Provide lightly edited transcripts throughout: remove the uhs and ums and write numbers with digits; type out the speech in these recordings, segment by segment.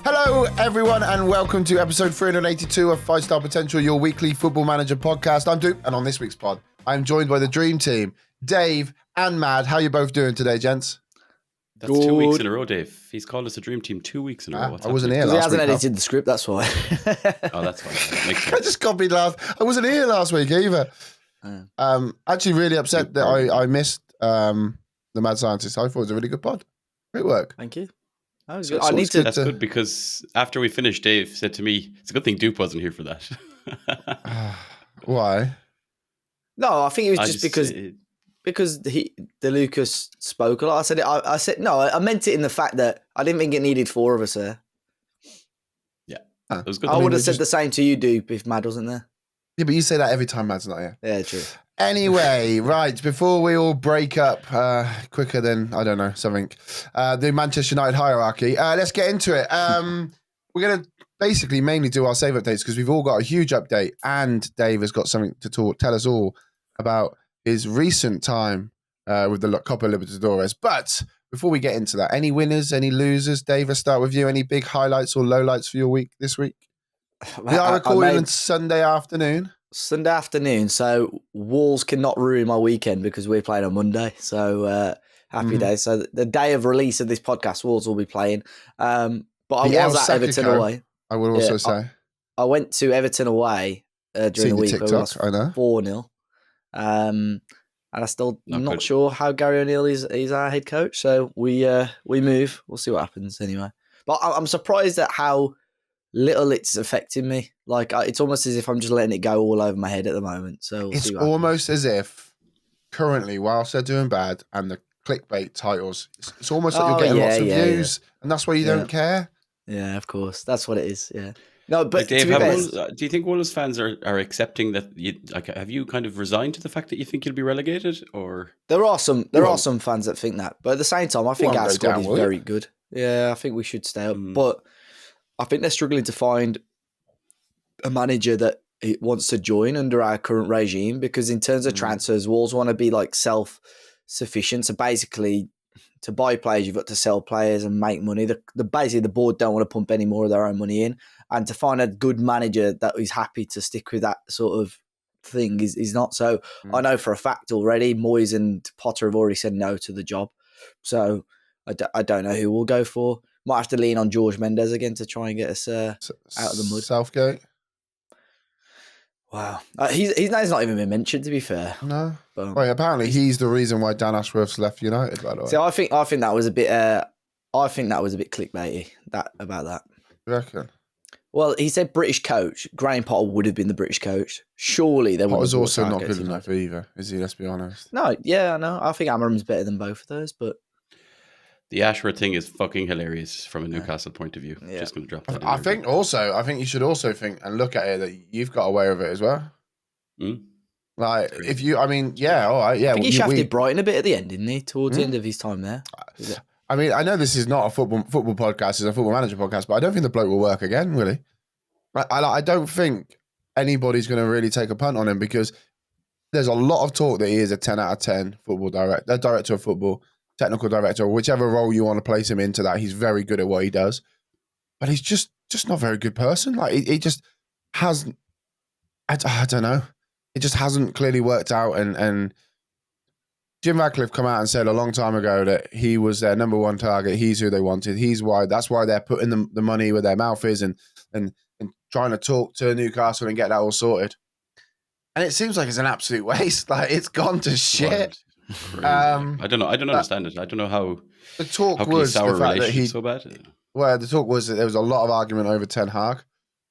Hello, everyone, and welcome to episode 382 of 5 Star Potential, your weekly Football Manager podcast. I'm Duke, and on this week's pod, I'm joined by the dream team, Dave and Mad. How you both doing today, gents? That's Good. 2 weeks in a row, Dave. He's called us a dream team 2 weeks in a row. I wasn't here last week. He hasn't edited the script, that's why. Oh, that's why. I just copied last. I wasn't here last week either. Actually, really upset that I missed the Mad Scientist. I thought it was a really good pod. Great work. Thank you. That was So good. That's good because after we finished, Dave said to me, "It's a good thing Duke wasn't here for that." Why? No, I think it was because the Lucas spoke a lot. I said no. I meant it in the fact that I didn't think it needed four of us there. Yeah, it was good. I would have said the same to you, Dupe, if Mad wasn't there. Yeah, but you say that every time Mad's not here. Yeah, true. Anyway, right, before we all break up quicker than, I don't know, something, the Manchester United hierarchy, let's get into it. We're going to basically mainly do our save updates because we've all got a huge update, and Dave has got something to tell us all about his recent time with the Copa Libertadores. But before we get into that, any winners, any losers? Dave, let's start with you. Any big highlights or lowlights for your week this week? We are recording on Sunday afternoon. Sunday afternoon, so Wolves cannot ruin my weekend because we're playing on Monday. So happy day. So the day of release of this podcast, Wolves will be playing. But I was at Everton away. I would also say. I went to Everton away during the week. TikTok, we lost 4-0. And I'm still not sure how Gary O'Neill is our head coach. So we move. We'll see what happens anyway. But I'm surprised at how little it's affecting me. Like it's almost as if I'm just letting it go all over my head at the moment. So it's almost as if currently, whilst they're doing bad and the clickbait titles, it's almost like you're getting lots of views, and that's why you don't care. Yeah, of course, that's what it is. Yeah, no, but Dave, do you think Wolves fans are accepting that? Have you kind of resigned to the fact that you think you'll be relegated, or there are some fans that think that, but at the same time, I think our squad is very good. Yeah, I think we should stay up, but I think they're struggling to find a manager that wants to join under our current regime because in terms of transfers, Wolves want to be like self-sufficient. So basically, to buy players, you've got to sell players and make money. Basically, the board don't want to pump any more of their own money in. And to find a good manager that is happy to stick with that sort of thing is not. So I know for a fact already, Moyes and Potter have already said no to the job. So I don't know who we'll go for. Might have to lean on George Mendes again to try and get us out of the mud. Southgate? Wow. His name's not even been mentioned, to be fair. No. Wait, apparently he's the reason why Dan Ashworth's left United, by the way. So I think that was a bit clickbaity about that. You reckon? Well, he said British coach. Graham Potter would have been the British coach. Surely there would. Potter's also not good enough either, is he? Let's be honest. No, yeah, I know. I think Amarim's better than both of those, but the Ashworth thing is fucking hilarious from a Newcastle point of view. Yeah. Just going to drop that. I think you should also think and look at it that you've got away with it as well. Like if you, I mean, yeah, all right, yeah. I think he shafted Brighton a bit at the end, didn't he? Towards the end of his time there. I mean, I know this is not a football podcast; it's a football manager podcast. But I don't think the bloke will work again. Really, I don't think anybody's going to really take a punt on him because there's a lot of talk that he is a 10 out of 10 football director of football. Technical director, or whichever role you want to place him into, that he's very good at what he does, but he's just not a very good person. Like he just hasn't. I don't know. It just hasn't clearly worked out. And Jim Radcliffe come out and said a long time ago that he was their number one target. He's who they wanted. That's why they're putting the money where their mouth is and trying to talk to Newcastle and get that all sorted. And it seems like it's an absolute waste. Like it's gone to shit. I don't know. I don't understand it. I don't know how the talk was the fact that so bad. Well, the talk was that there was a lot of argument over Ten Hag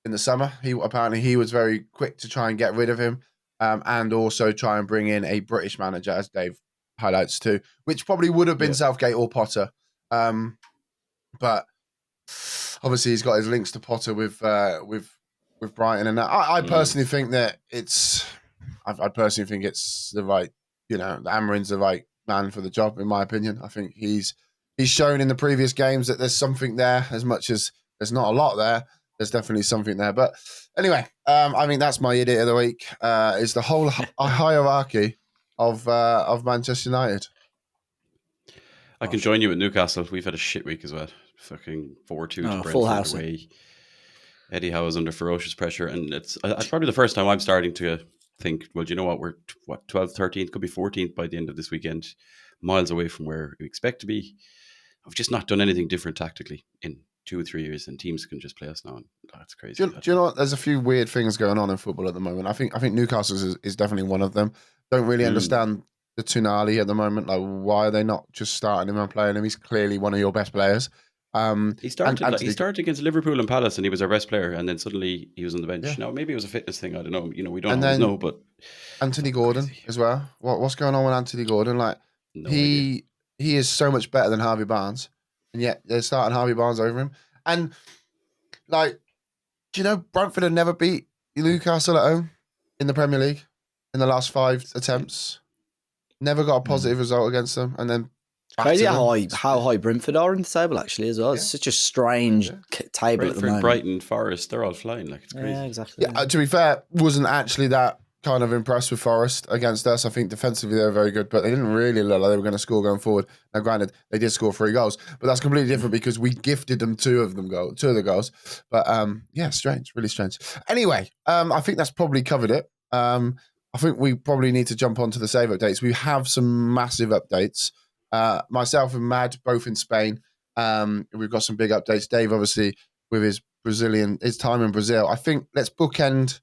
in the summer. He was very quick to try and get rid of him, and also try and bring in a British manager, as Dave highlights too, which probably would have been Southgate or Potter. But obviously he's got his links to Potter with Brighton, and I personally think that it's the right. You know, Amarin's the right man for the job, in my opinion. I think he's shown in the previous games that there's something there. As much as there's not a lot there, there's definitely something there. But anyway, I think that's my idiot of the week. Is the whole hierarchy of Manchester United. I can join you at Newcastle. We've had a shit week as well. Fucking 4-2 to full Brentford house away. Eddie Howe is under ferocious pressure, and it's probably the first time I'm starting to think, well, do you know what? We're 12th, 13th, could be 14th by the end of this weekend, miles away from where we expect to be. I've just not done anything different tactically in 2 or 3 years, and teams can just play us now. And that's crazy. Do you know what? There's a few weird things going on in football at the moment. I think Newcastle is definitely one of them. Don't really understand the Tonali at the moment. Like, why are they not just starting him and playing him? He's clearly one of your best players. He started against Liverpool and Palace, and he was our best player. And then suddenly he was on the bench. Yeah. Now maybe it was a fitness thing. I don't know. We don't always know. But Anthony Gordon as well. What's going on with Anthony Gordon? Like, he is so much better than Harvey Barnes, and yet they're starting Harvey Barnes over him. And like, do you know Brentford had never beat Newcastle at home in the Premier League in the last 5 attempts? Never got a positive result against them, and then crazy how high Brentford are in the table actually as well. It's such a strange table at the moment. Brighton, Forest, they're all flying like it's crazy. Yeah, exactly. Yeah, to be fair, wasn't actually that kind of impressed with Forest against us. I think defensively they were very good, but they didn't really look like they were going to score going forward. Now, granted, they did score 3 goals, but that's completely different because we gifted them 2 of the goals. But yeah, strange, really strange. Anyway, I think that's probably covered it. I think we probably need to jump onto the save updates. We have some massive updates. Myself and Mad, both in Spain. We've got some big updates. Dave, obviously, with his time in Brazil. I think let's bookend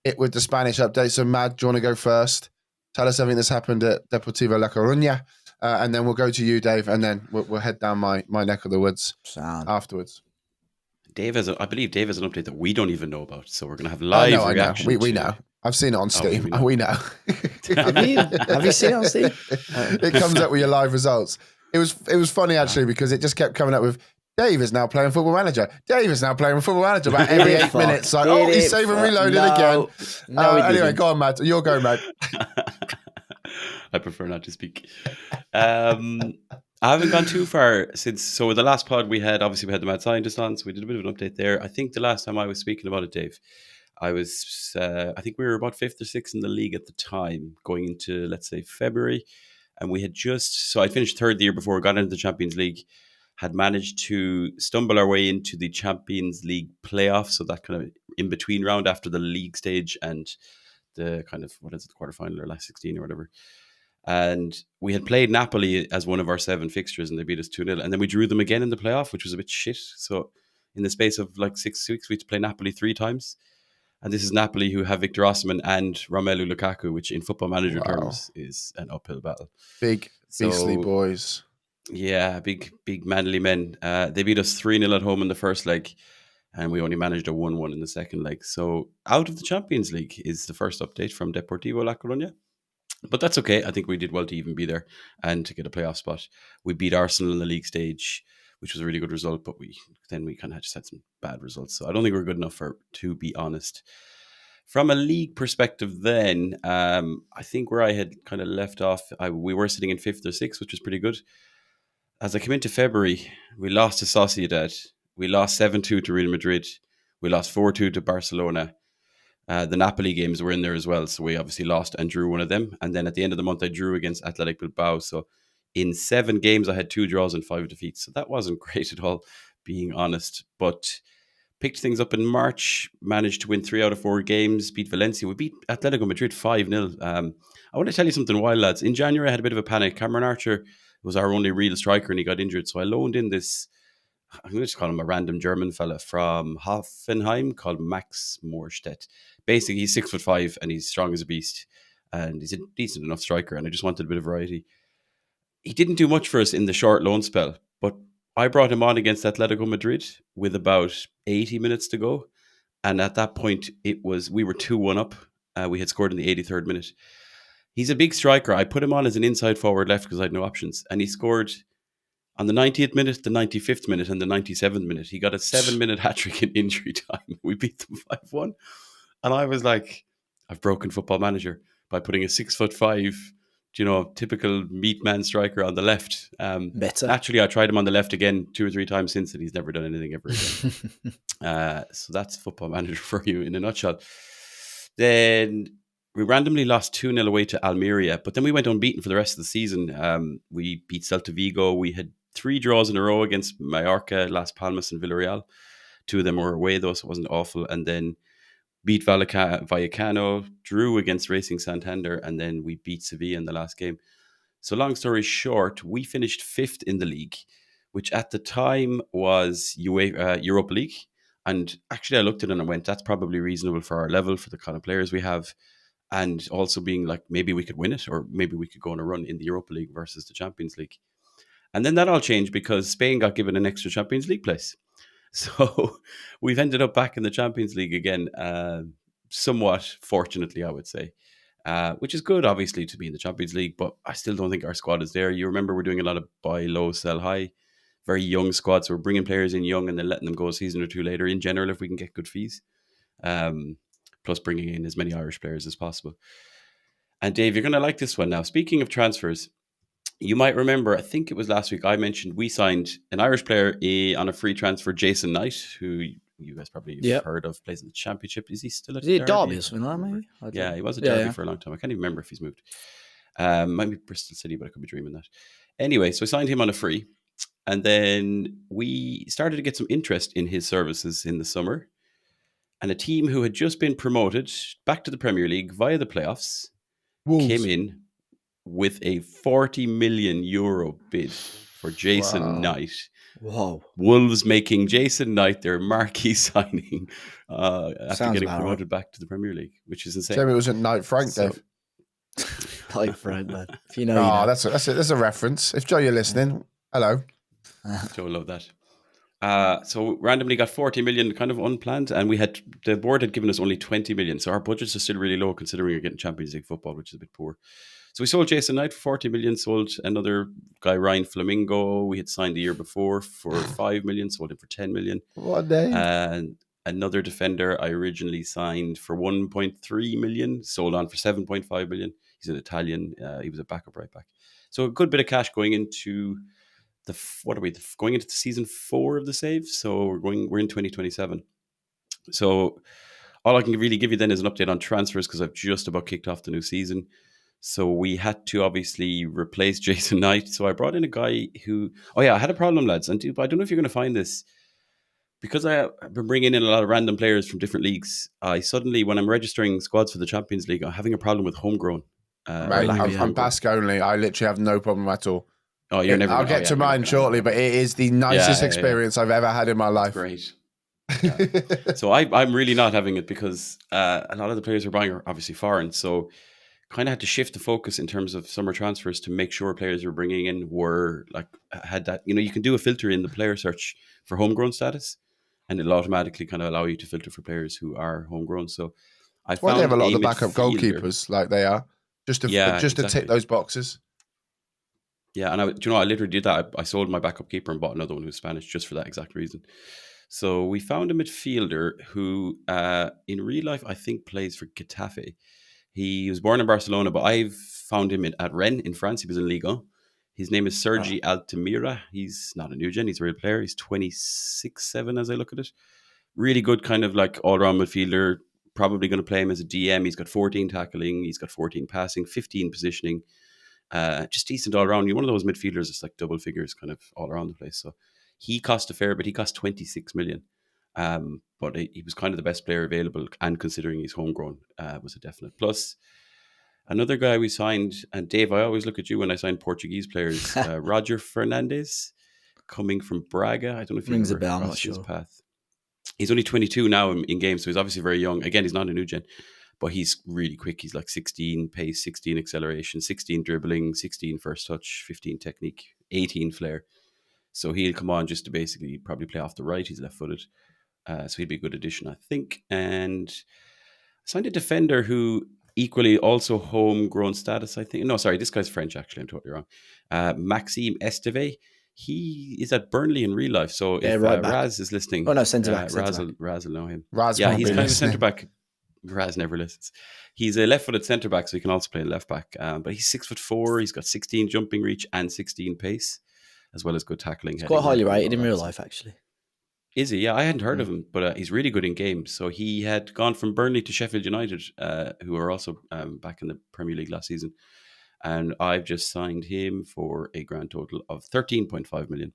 it with the Spanish update. So, Mad, do you want to go first? Tell us everything that's happened at Deportivo La Coruña, and then we'll go to you, Dave, and then we'll head down my neck of the woods afterwards. I believe Dave has an update that we don't even know about, so we're going to have live reaction. I know. We know. I've seen it on Steam. We know. Have you seen it on Steam? It comes up with your live results. It was funny actually because it just kept coming up with Dave is now playing Football Manager. Dave is now playing Football Manager about every 8 minutes. Like, he's saved and reloaded again. Anyway, go on, Matt. You're going, Matt. I prefer not to speak. I haven't gone too far since. So the last pod we had the Mad Scientist on, so we did a bit of an update there. I think the last time I was speaking about it, Dave, I think we were about 5th or 6th in the league at the time, going into, let's say, February. And we had I finished 3rd the year before, got into the Champions League, had managed to stumble our way into the Champions League playoffs. So that kind of in-between round after the league stage and the kind of, quarterfinal or last 16 or whatever. And we had played Napoli as one of our 7 fixtures and they beat us 2-0. And then we drew them again in the playoff, which was a bit shit. So in the space of like 6 weeks, we had to play Napoli 3 times. And this is Napoli, who have Victor Osimhen and Romelu Lukaku, which in Football Manager terms is an uphill battle. Big, beastly boys. Yeah, big manly men. They beat us 3-0 at home in the first leg, and we only managed a 1-1 in the second leg. So out of the Champions League is the first update from Deportivo La Coruña. But that's okay. I think we did well to even be there and to get a playoff spot. We beat Arsenal in the league stage, which was a really good result, but we kind of just had some bad results. So I don't think we're good enough to be honest. From a league perspective then, I think where I had kind of left off, we were sitting in 5th or 6th, which was pretty good. As I came into February, we lost to Sociedad. We lost 7-2 to Real Madrid. We lost 4-2 to Barcelona. The Napoli games were in there as well, so we obviously lost and drew one of them. And then at the end of the month, I drew against Athletic Bilbao. So in 7 games, I had 2 draws and 5 defeats. So that wasn't great at all, being honest. But picked things up in March, managed to win 3 out of 4 games, beat Valencia. We beat Atletico Madrid 5-0. I want to tell you something wild, lads. In January, I had a bit of a panic. Cameron Archer was our only real striker and he got injured. So I loaned in this, I'm going to just call him a random German fella from Hoffenheim called Max Morstedt. Basically, he's 6'5" and he's strong as a beast. And he's a decent enough striker. And I just wanted a bit of variety. He didn't do much for us in the short loan spell, but I brought him on against Atletico Madrid with about 80 minutes to go. And at that point, we were 2-1 up. We had scored in the 83rd minute. He's a big striker. I put him on as an inside forward left because I had no options. And he scored on the 90th minute, the 95th minute, and the 97th minute. He got a 7-minute hat-trick in injury time. We beat them 5-1. And I was like, I've broken Football Manager by putting a 6'5", typical meat man striker on the left. Better. Actually, I tried him on the left again 2 or 3 times since, and he's never done anything ever again. So that's Football Manager for you in a nutshell. Then we randomly lost 2-0 away to Almeria, but then we went unbeaten for the rest of the season. We beat Celta Vigo. We had 3 draws in a row against Mallorca, Las Palmas, and Villarreal. 2 of them were away, though, so it wasn't awful. And then beat Vallecano, drew against Racing Santander, and then we beat Sevilla in the last game. So long story short, we finished 5th in the league, which at the time was Europa League. And actually, I looked at it and I went, that's probably reasonable for our level, for the kind of players we have. And also being like, maybe we could win it, or maybe we could go on a run in the Europa League versus the Champions League. And then that all changed because Spain got given an extra Champions League place. So we've ended up back in the Champions League again, somewhat fortunately, I would say, which is good, obviously, to be in the Champions League, but I still don't think our squad is there. You remember we're doing a lot of buy low, sell high, very young squads. So we're bringing players in young and then letting them go a season or two later, in general, if we can get good fees. Plus bringing in as many Irish players as possible. And Dave, you're going to like this one now. Speaking of transfers, you might remember, I think it was last week, I mentioned we signed an Irish player on a free transfer, Jason Knight, who you guys probably have heard of, plays in the Championship. Is he still at Derby or something, maybe? Yeah, he was at Derby for a long time. I can't even remember if he's moved. Might be Bristol City, but I could be dreaming that. Anyway, so I signed him on a free. And then we started to get some interest in his services in the summer. And a team who had just been promoted back to the Premier League via the playoffs came in with a 40 million euro bid for Jason Knight. Wow. Wolves making Jason Knight their marquee signing after getting promoted back to the Premier League, which is insane. Same, it was at Knight Frank, Dave. Knight Frank, man. If you know, you know. That's a reference. If Joe, you're listening, hello. Joe will love that. So randomly got 40 million, kind of unplanned, and the board had given us only 20 million. So our budgets are still really low considering we're getting Champions League football, which is a bit poor. So we sold Jason Knight for 40 million, sold another guy, Ryan Flamingo, we had signed the year before for 5 million, sold him for 10 million. What day? And another defender I originally signed for 1.3 million, sold on for 7.5 million. He's an Italian. He was a backup right back. So a good bit of cash going into going into the season 4 of the save. So we're in 2027. So all I can really give you then is an update on transfers because I've just about kicked off the new season. So we had to obviously replace Jason Knight. So I brought in a guy who, I had a problem, lads. And I don't know if you're going to find this, because I've been bringing in a lot of random players from different leagues. I suddenly, when I'm registering squads for the Champions League, I'm having a problem with homegrown. I'm Basque only. I literally have no problem at all. Oh, you're never. I'll get to mine shortly, but it is the nicest experience I've ever had in my life. Great. Yeah. So I'm really not having it because a lot of the players we're buying are obviously foreign. So kind of had to shift the focus in terms of summer transfers to make sure players we're bringing in had that. You can do a filter in the player search for homegrown status, and it'll automatically kind of allow you to filter for players who are homegrown. So I found they have a lot of the backup goalkeepers like they are just to tick those boxes. Yeah, and I literally did that. I sold my backup keeper and bought another one who's Spanish just for that exact reason. So we found a midfielder who, in real life, I think plays for Getafe. He was born in Barcelona, but I've found him at Rennes in France. He was in Ligue 1. His name is Sergi Altamira. He's not a new gen. He's a real player. He's 26-7 as I look at it. Really good kind of like all-round midfielder. Probably going to play him as a DM. He's got 14 tackling. He's got 14 passing, 15 positioning. Just decent all around. You're one of those midfielders that's like double figures kind of all around the place. So he cost a fair bit. He cost 26 million. But he was kind of the best player available, and considering he's homegrown, was a definite plus. Another guy we signed, and Dave, I always look at you when I sign Portuguese players. Roger Fernandes, coming from Braga. I don't know if rings you a bell. I'm crossed not sure. his path. He's only 22 now in game, so he's obviously very young. Again, he's not a new gen, but he's really quick. He's like 16 pace, 16 acceleration, 16 dribbling, 16 first touch, 15 technique, 18 flair. So he'll come on just to basically probably play off the right. He's left-footed. So he'd be a good addition, I think. And I signed a defender who equally also homegrown status, I think. No, sorry, this guy's French, actually. I'm totally wrong. Maxime Esteve. He is at Burnley in real life. So if Raz is listening... Oh, no, centre-back. Raz will know him. Raz he's kind of a centre-back. Raz never listens. He's a left-footed centre-back, so he can also play left-back. But he's 6'4". He's got 16 jumping reach and 16 pace, as well as good tackling. He's quite highly rated in real life, actually. Is he? Yeah, I hadn't heard of him, but he's really good in games. So he had gone from Burnley to Sheffield United, who are also back in the Premier League last season. And I've just signed him for a grand total of 13.5 million.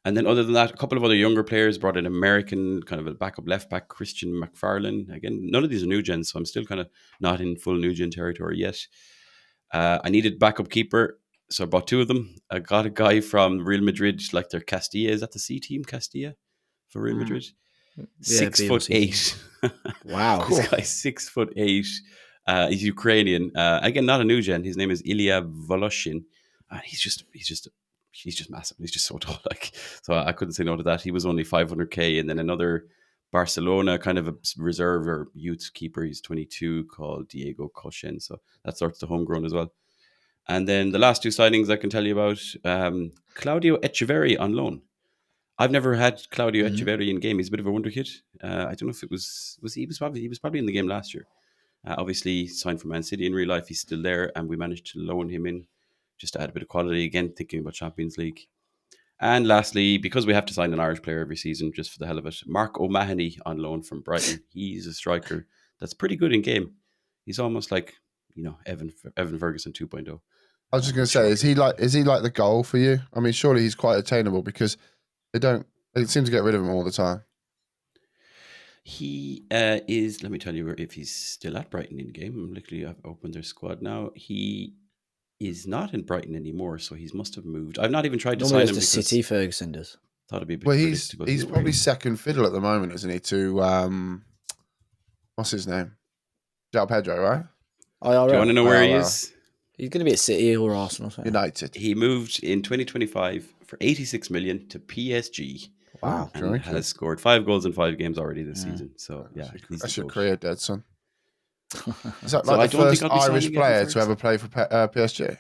And then other than that, a couple of other younger players brought in American kind of a backup left back, Christian McFarlane. Again, none of these are new gens, so I'm still kind of not in full new gen territory yet. I needed backup keeper, so I bought two of them. I got a guy from Real Madrid, like their Castilla. Is that the C team, Castilla, for Real Madrid? Yeah, 6'8". Wow. This guy's 6'8". He's Ukrainian. Again, not a new gen. His name is Ilya Voloshin. He's just massive. He's just so tall. Like, so I couldn't say no to that. He was only 500k, and then another Barcelona kind of a reserve or youth keeper. He's 22, called Diego Coshen. So that starts the homegrown as well. And then the last two signings I can tell you about: Claudio Echeverri on loan. I've never had Claudio Echeverri in game. He's a bit of a wonder kid. I don't know if it was he was probably in the game last year. Obviously signed for Man City. In real life, he's still there, and we managed to loan him in just to add a bit of quality. Again, thinking about Champions League. And lastly, because we have to sign an Irish player every season just for the hell of it, Mark O'Mahony on loan from Brighton. He's a striker that's pretty good in game. He's almost like, Evan Ferguson 2.0. I was just going to say, is he like the goal for you? I mean, surely he's quite attainable because they seem to get rid of him all the time. He is, let me tell you if he's still at Brighton in game. I've opened their squad now. He is not in Brighton anymore, so he must have moved. I've not even tried to sign him because City Ferguson does. Thought it'd be a bit. Well, he's probably second fiddle at the moment, isn't he? To what's his name? João Pedro, right? Do you want to know where he is? He's going to be at City or Arsenal. United. He moved in 2025 for 86 million to PSG. Wow. And has scored 5 goals in 5 games already this season. So, yeah. That's your career, dead son. Is that So like the first Irish player to ever play for PSG?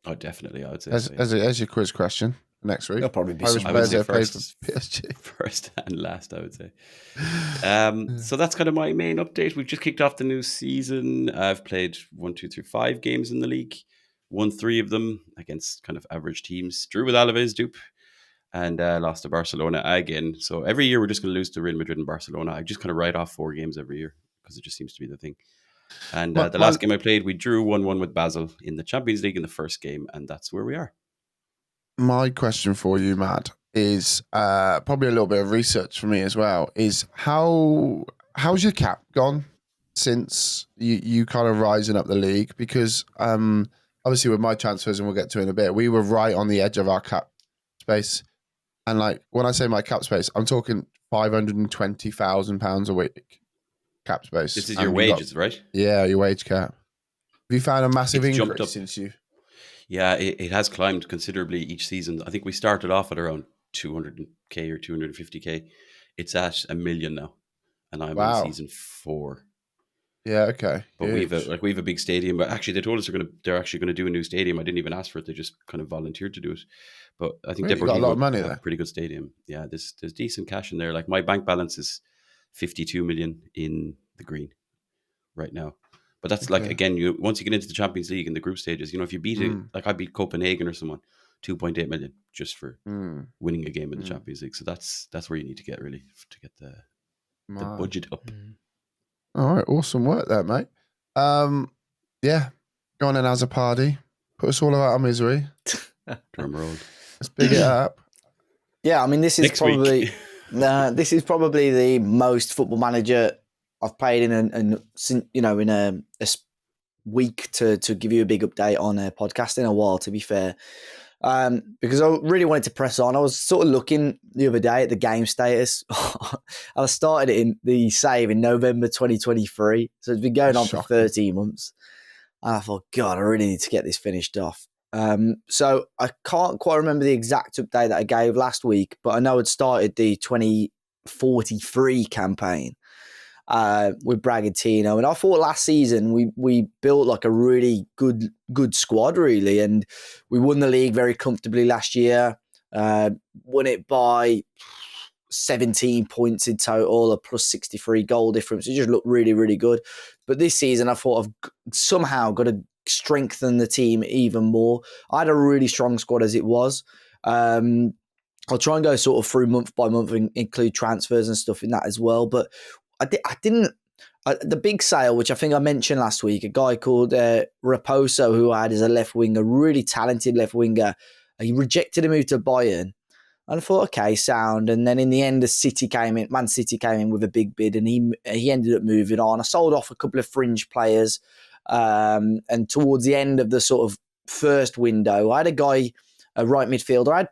Oh, definitely, I would say. As your quiz question next week. There'll probably be Irish some. players that play for PSG. First and last, I would say. So that's kind of my main update. We've just kicked off the new season. I've played 5 games in the league. Won 3 of them against kind of average teams. Drew with Alaves, dupe. And lost to Barcelona again. So every year we're just going to lose to Real Madrid and Barcelona. I just kind of write off 4 games every year because it just seems to be the thing. And the last game I played, we drew 1-1 with Basel in the Champions League in the first game, and that's where we are. My question for you, Matt, is probably a little bit of research for me as well. Is how's your cap gone since you kind of rising up the league? Because obviously with my transfers, and we'll get to it in a bit, we were right on the edge of our cap space. And like when I say my cap space, I'm talking £520,000 a week cap space. This is your wages, right? Yeah, your wage cap. Have you found a massive increase since you? Yeah, it has climbed considerably each season. I think we started off at around 200k or 250k. It's at $1 million now, and I'm in season 4. Yeah, okay. But we have a big stadium. But actually, they told us they're actually going to do a new stadium. I didn't even ask for it; they just kind of volunteered to do it. But I think Deportivo got a lot of money there. A pretty good stadium. Yeah, there's decent cash in there. Like my bank balance is 52 million in the green right now. But that's like, again, once you get into the Champions League in the group stages, if you beat it, like I beat Copenhagen or someone, 2.8 million just for winning a game in the Champions League. So that's where you need to get really to get the budget up. All right, awesome work there, mate. Yeah, go on and as a party, put us all out of misery. Drum roll. Let's big it up. Yeah, I mean, this is probably the most Football Manager I've played in a week to give you a big update on a podcast in a while, to be fair. Because I really wanted to press on. I was sort of looking the other day at the game status. I started it in the save in November 2023. So it's been going on for 13 months. And I thought, God, I really need to get this finished off. So I can't quite remember the exact update that I gave last week, but I know I'd started the 2043 campaign with Bragantino, and I thought last season we built like a really good squad, really, and we won the league very comfortably last year. Won it by 17 points in total, a plus 63 goal difference. It just looked really, really good. But this season, I thought I've somehow got to strengthen the team even more. I had a really strong squad as it was. I'll try and go sort of through month by month and include transfers and stuff in that as well. But I didn't. The big sale, which I think I mentioned last week, a guy called Raposo, who I had as a left winger, really talented left winger. He rejected a move to Bayern. And I thought, okay, sound. And then in the end, Man City came in with a big bid, and he ended up moving on. I sold off a couple of fringe players. And towards the end of the sort of first window, I had a guy, a right midfielder.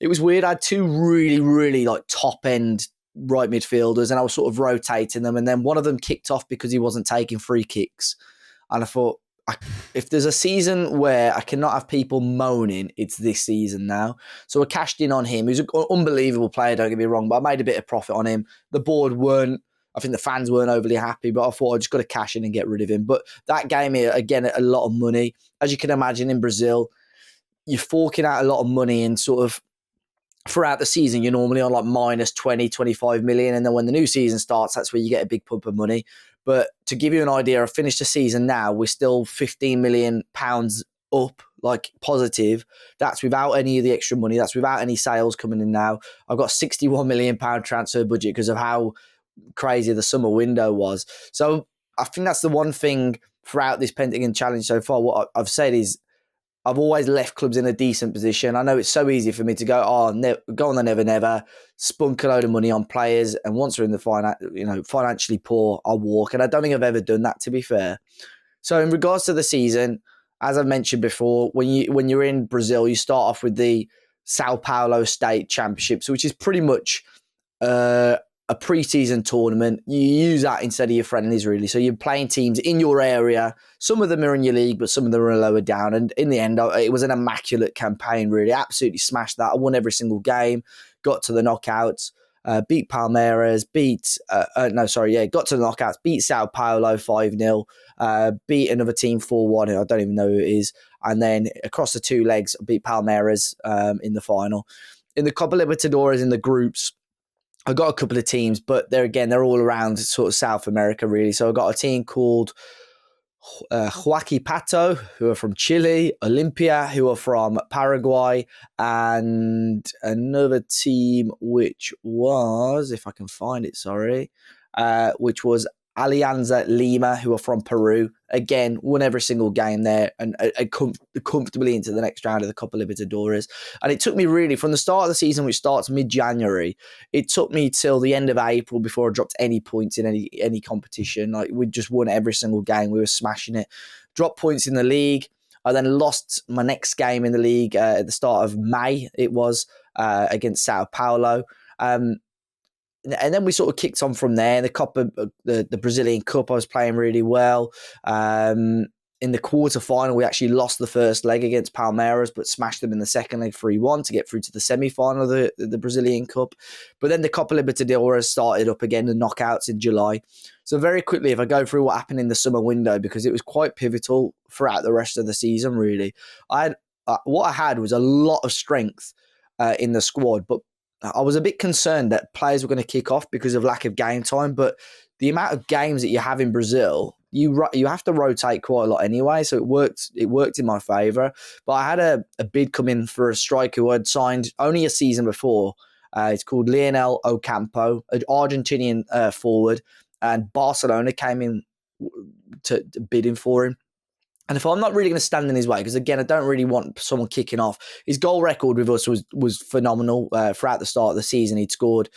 It was weird. I had two really, really like top end right midfielders, and I was sort of rotating them. And then one of them kicked off because he wasn't taking free kicks. And I thought, if there's a season where I cannot have people moaning, it's this season now. So I cashed in on him. He's an unbelievable player, don't get me wrong, but I made a bit of profit on him. The board I think the fans weren't overly happy, but I thought I just got to cash in and get rid of him. But that gave me, again, a lot of money. As you can imagine, in Brazil, you're forking out a lot of money and sort of throughout the season, you're normally on like minus 20, 25 million. And then when the new season starts, that's where you get a big pump of money. But to give you an idea, I've finished the season now. We're still £15 million up, like positive. That's without any of the extra money. That's without any sales coming in now. I've got £61 million transfer budget because of how crazy the summer window was. So I think that's the one thing throughout this Pentagon challenge so far. What I've said is I've always left clubs in a decent position. I know it's so easy for me to go, go on the never, spunk a load of money on players, and once we're in the financially poor, I'll walk. And I don't think I've ever done that, to be fair. So in regards to the season, as I've mentioned before, when you're in Brazil, you start off with the Sao Paulo State Championships, which is pretty much a pre-season tournament. You use that instead of your friendlies, really. So you're playing teams in your area. Some of them are in your league, but some of them are lower down. And in the end, it was an immaculate campaign, really. Absolutely smashed that. I won every single game, got to the knockouts, beat Palmeiras, got to the knockouts, beat Sao Paulo 5-0, beat another team 4-1, I don't even know who it is. And then across the two legs, beat Palmeiras in the final. In the Copa Libertadores, in the groups, I got a couple of teams, but they're all around sort of South America, really. So I got a team called Huachipato, who are from Chile, Olimpia, who are from Paraguay, and another team which was, if I can find it, which was Alianza Lima, who are from Peru. Again, won every single game there and comfortably into the next round of the Copa Libertadores. And it took me really, from the start of the season, which starts mid-January, it took me till the end of April before I dropped any points in any competition. Like, we just won every single game. We were smashing it. Dropped points in the league. I then lost my next game in the league at the start of May. It was against Sao Paulo. And then we sort of kicked on from there. The Brazilian Cup, I was playing really well. In the quarterfinal, we actually lost the first leg against Palmeiras, but smashed them in the second leg 3-1 to get through to the semi-final of the Brazilian Cup. But then the Copa Libertadores started up again, the knockouts in July. So very quickly, if I go through what happened in the summer window, because it was quite pivotal throughout the rest of the season, really. What I had was a lot of strength in the squad, but I was a bit concerned that players were going to kick off because of lack of game time, but the amount of games that you have in Brazil, you have to rotate quite a lot anyway, so it worked in my favour. But I had a bid come in for a striker who I'd signed only a season before. It's called Lionel Ocampo, an Argentinian forward, and Barcelona came in to bidding for him. And if I'm not really going to stand in his way, because again, I don't really want someone kicking off. His goal record with us was phenomenal. Throughout the start of the season, he'd scored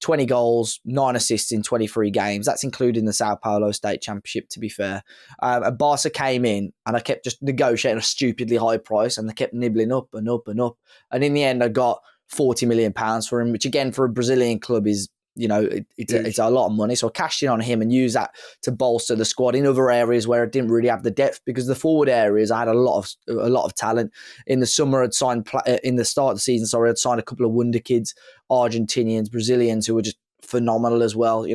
20 goals, 9 assists in 23 games. That's including the Sao Paulo State Championship, to be fair. And Barca came in, and I kept just negotiating a stupidly high price, and they kept nibbling up and up and up. And in the end, I got £40 million for him, which again, for a Brazilian club is, it's a lot of money. So I cashed in on him and used that to bolster the squad in other areas where I didn't really have the depth, because the forward areas I had a lot of talent. In the summer, in the start of the season, I'd signed a couple of wonder kids, Argentinians, Brazilians, who were just phenomenal as well.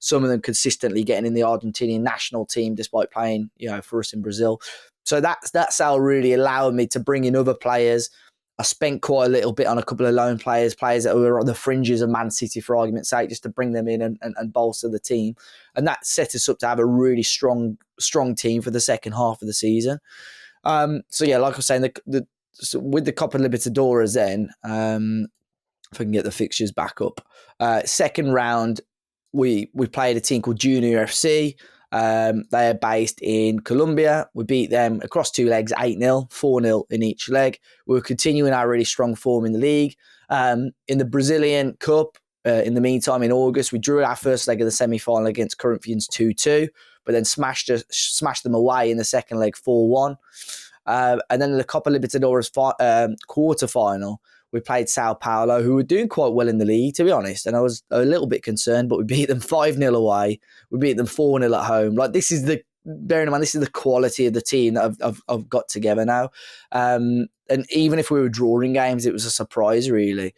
Some of them consistently getting in the Argentinian national team despite playing, for us in Brazil. So that sale really allowed me to bring in other players. I spent quite a little bit on a couple of loan players that were on the fringes of Man City, for argument's sake, just to bring them in and bolster the team. And that set us up to have a really strong team for the second half of the season. Like I was saying, with the Copa Libertadores then, if I can get the fixtures back up. Second round, we played a team called Junior FC. They are based in Colombia. We beat them across 2 legs, 8-0, 4-0 in each leg. We were continuing our really strong form in the league. In the Brazilian Cup, in the meantime, in August, we drew our first leg of the semi-final against Corinthians 2-2, but then smashed them away in the second leg 4-1. And then in the Copa Libertadores quarter-final, we played Sao Paulo, who were doing quite well in the league, to be honest. And I was a little bit concerned, but we beat them 5-0 away. We beat them 4-0 at home. Like, bearing in mind, this is the quality of the team that I've got together now. And even if we were drawing games, it was a surprise, really.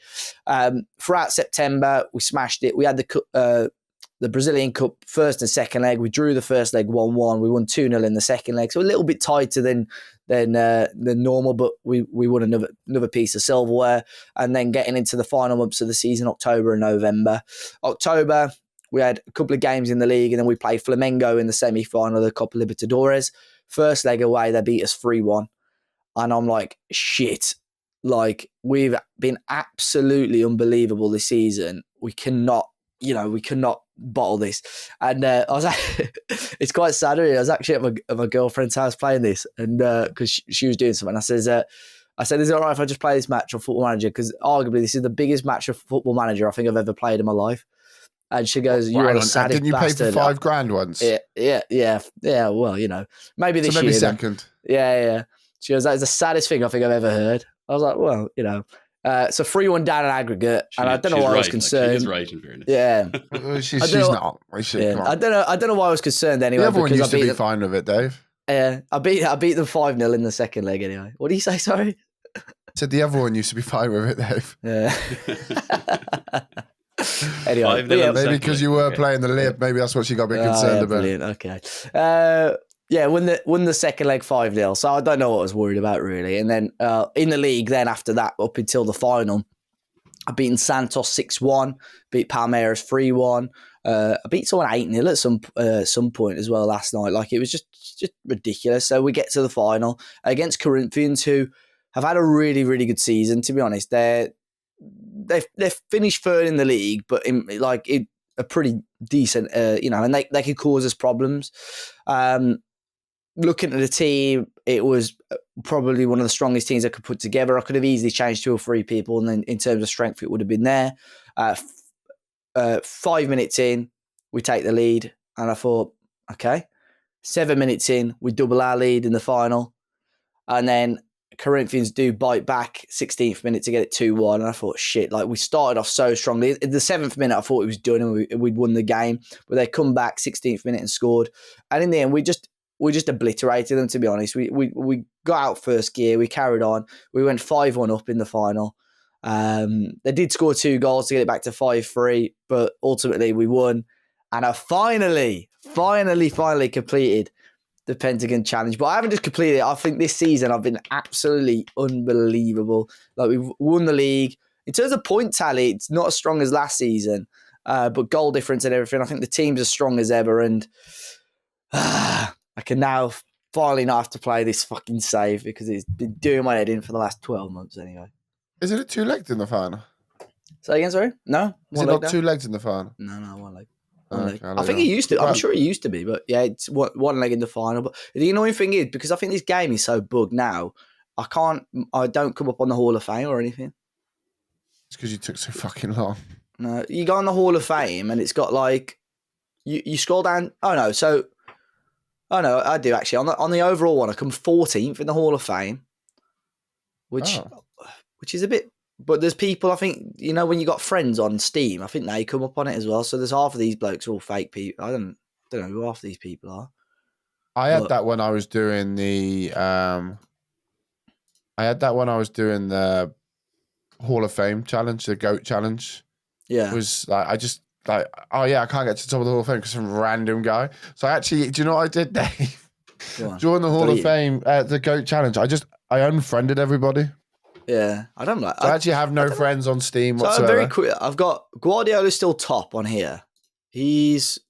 Throughout September, we smashed it. We had the Brazilian Cup first and second leg. We drew the first leg 1-1. We won 2-0 in the second leg. So a little bit tighter than normal, but we won another piece of silverware. And then getting into the final months of the season, October and November. October, we had a couple of games in the league, and then we played Flamengo in the semi-final of the Copa Libertadores. First leg away, they beat us 3-1. And I'm like, shit. Like, we've been absolutely unbelievable this season. We cannot bottle this. And I was it's quite sad, really. I was actually at my girlfriend's house playing this, and because she was doing something. I said, is it all right if I just play this match on Football Manager? Because arguably this is the biggest match of Football Manager I think I've ever played in my life. And she goes, "You are a saddest bastard." Didn't you pay for $5,000 once? Yeah. Well, maybe this year. Maybe second. Yeah. She goes, "That is the saddest thing I think I've ever heard." I was like, "Well, so 3-1 down in aggregate," and I don't know why I was concerned. She is right, in fairness. Yeah, she's not. I don't know why I was concerned anyway. The other one used to be fine with it, Dave. Yeah, I beat them 5-0 in the second leg anyway. What do you say? Sorry. I said the other one used to be fine with it, Dave. Yeah. Anyway, maybe because you were playing the lib, maybe that's what she got a bit concerned about. Brilliant. Okay. Won the second leg 5-0. So I don't know what I was worried about, really. And then in the league, then after that, up until the final, I beaten Santos 6-1, beat Palmeiras 3-1. I beat someone 8-0 at some point as well last night. Like, it was just ridiculous. So we get to the final against Corinthians, who have had a really, really good season, to be honest. They've finished third in the league, but a pretty decent, and they could cause us problems. Looking at the team, it was probably one of the strongest teams I could put together. I could have easily changed 2 or 3 people, and then in terms of strength, it would have been there. 5 minutes in, we take the lead, and I thought, okay. 7 minutes in, we double our lead in the final, and then Corinthians do bite back 16th minute to get it 2-1, and I thought, shit, like, we started off so strongly. In the 7th minute, I thought it was done and we'd won the game, but they come back 16th minute and scored, and in the end, we just obliterated them, to be honest. We got out first gear, we carried on, we went 5-1 up in the final. They did score 2 goals to get it back to 5-3, but ultimately we won, and I finally completed the PentaDONE challenge. But I haven't just completed it. I think this season I've been absolutely unbelievable. Like, we've won the league. In terms of point tally, it's not as strong as last season, but goal difference and everything, I think the team's as strong as ever, and I can now finally not have to play this fucking save, because it's been doing my head in for the last 12 months anyway. Is it 2 legs in the final? Say again, sorry? No? Is it not 2 legs in the final? No, 1 leg. I think it used to. I'm sure it used to be, but yeah, it's 1 leg in the final. But the annoying thing is, because I think this game is so bugged now, I don't come up on the Hall of Fame or anything. It's because you took so fucking long. No, you go on the Hall of Fame and it's got like, you scroll down. Oh no, I do actually. On the overall one, I come 14th in the Hall of Fame, which is a bit. But there's people, I think, when you got friends on Steam, I think they come up on it as well. So there's half of these blokes are all fake people. I don't know who half of these people are. I had that when I was doing the Hall of Fame challenge, the GOAT challenge. Yeah. It was like, I can't get to the top of the Hall of Fame because some random guy. So I actually, do you know what I did, Dave? During the Hall of Fame, the GOAT challenge, I unfriended everybody. Yeah, I don't like. So I actually have no friends on Steam whatsoever. Very quick. I've got Guardiola's still top on here. He's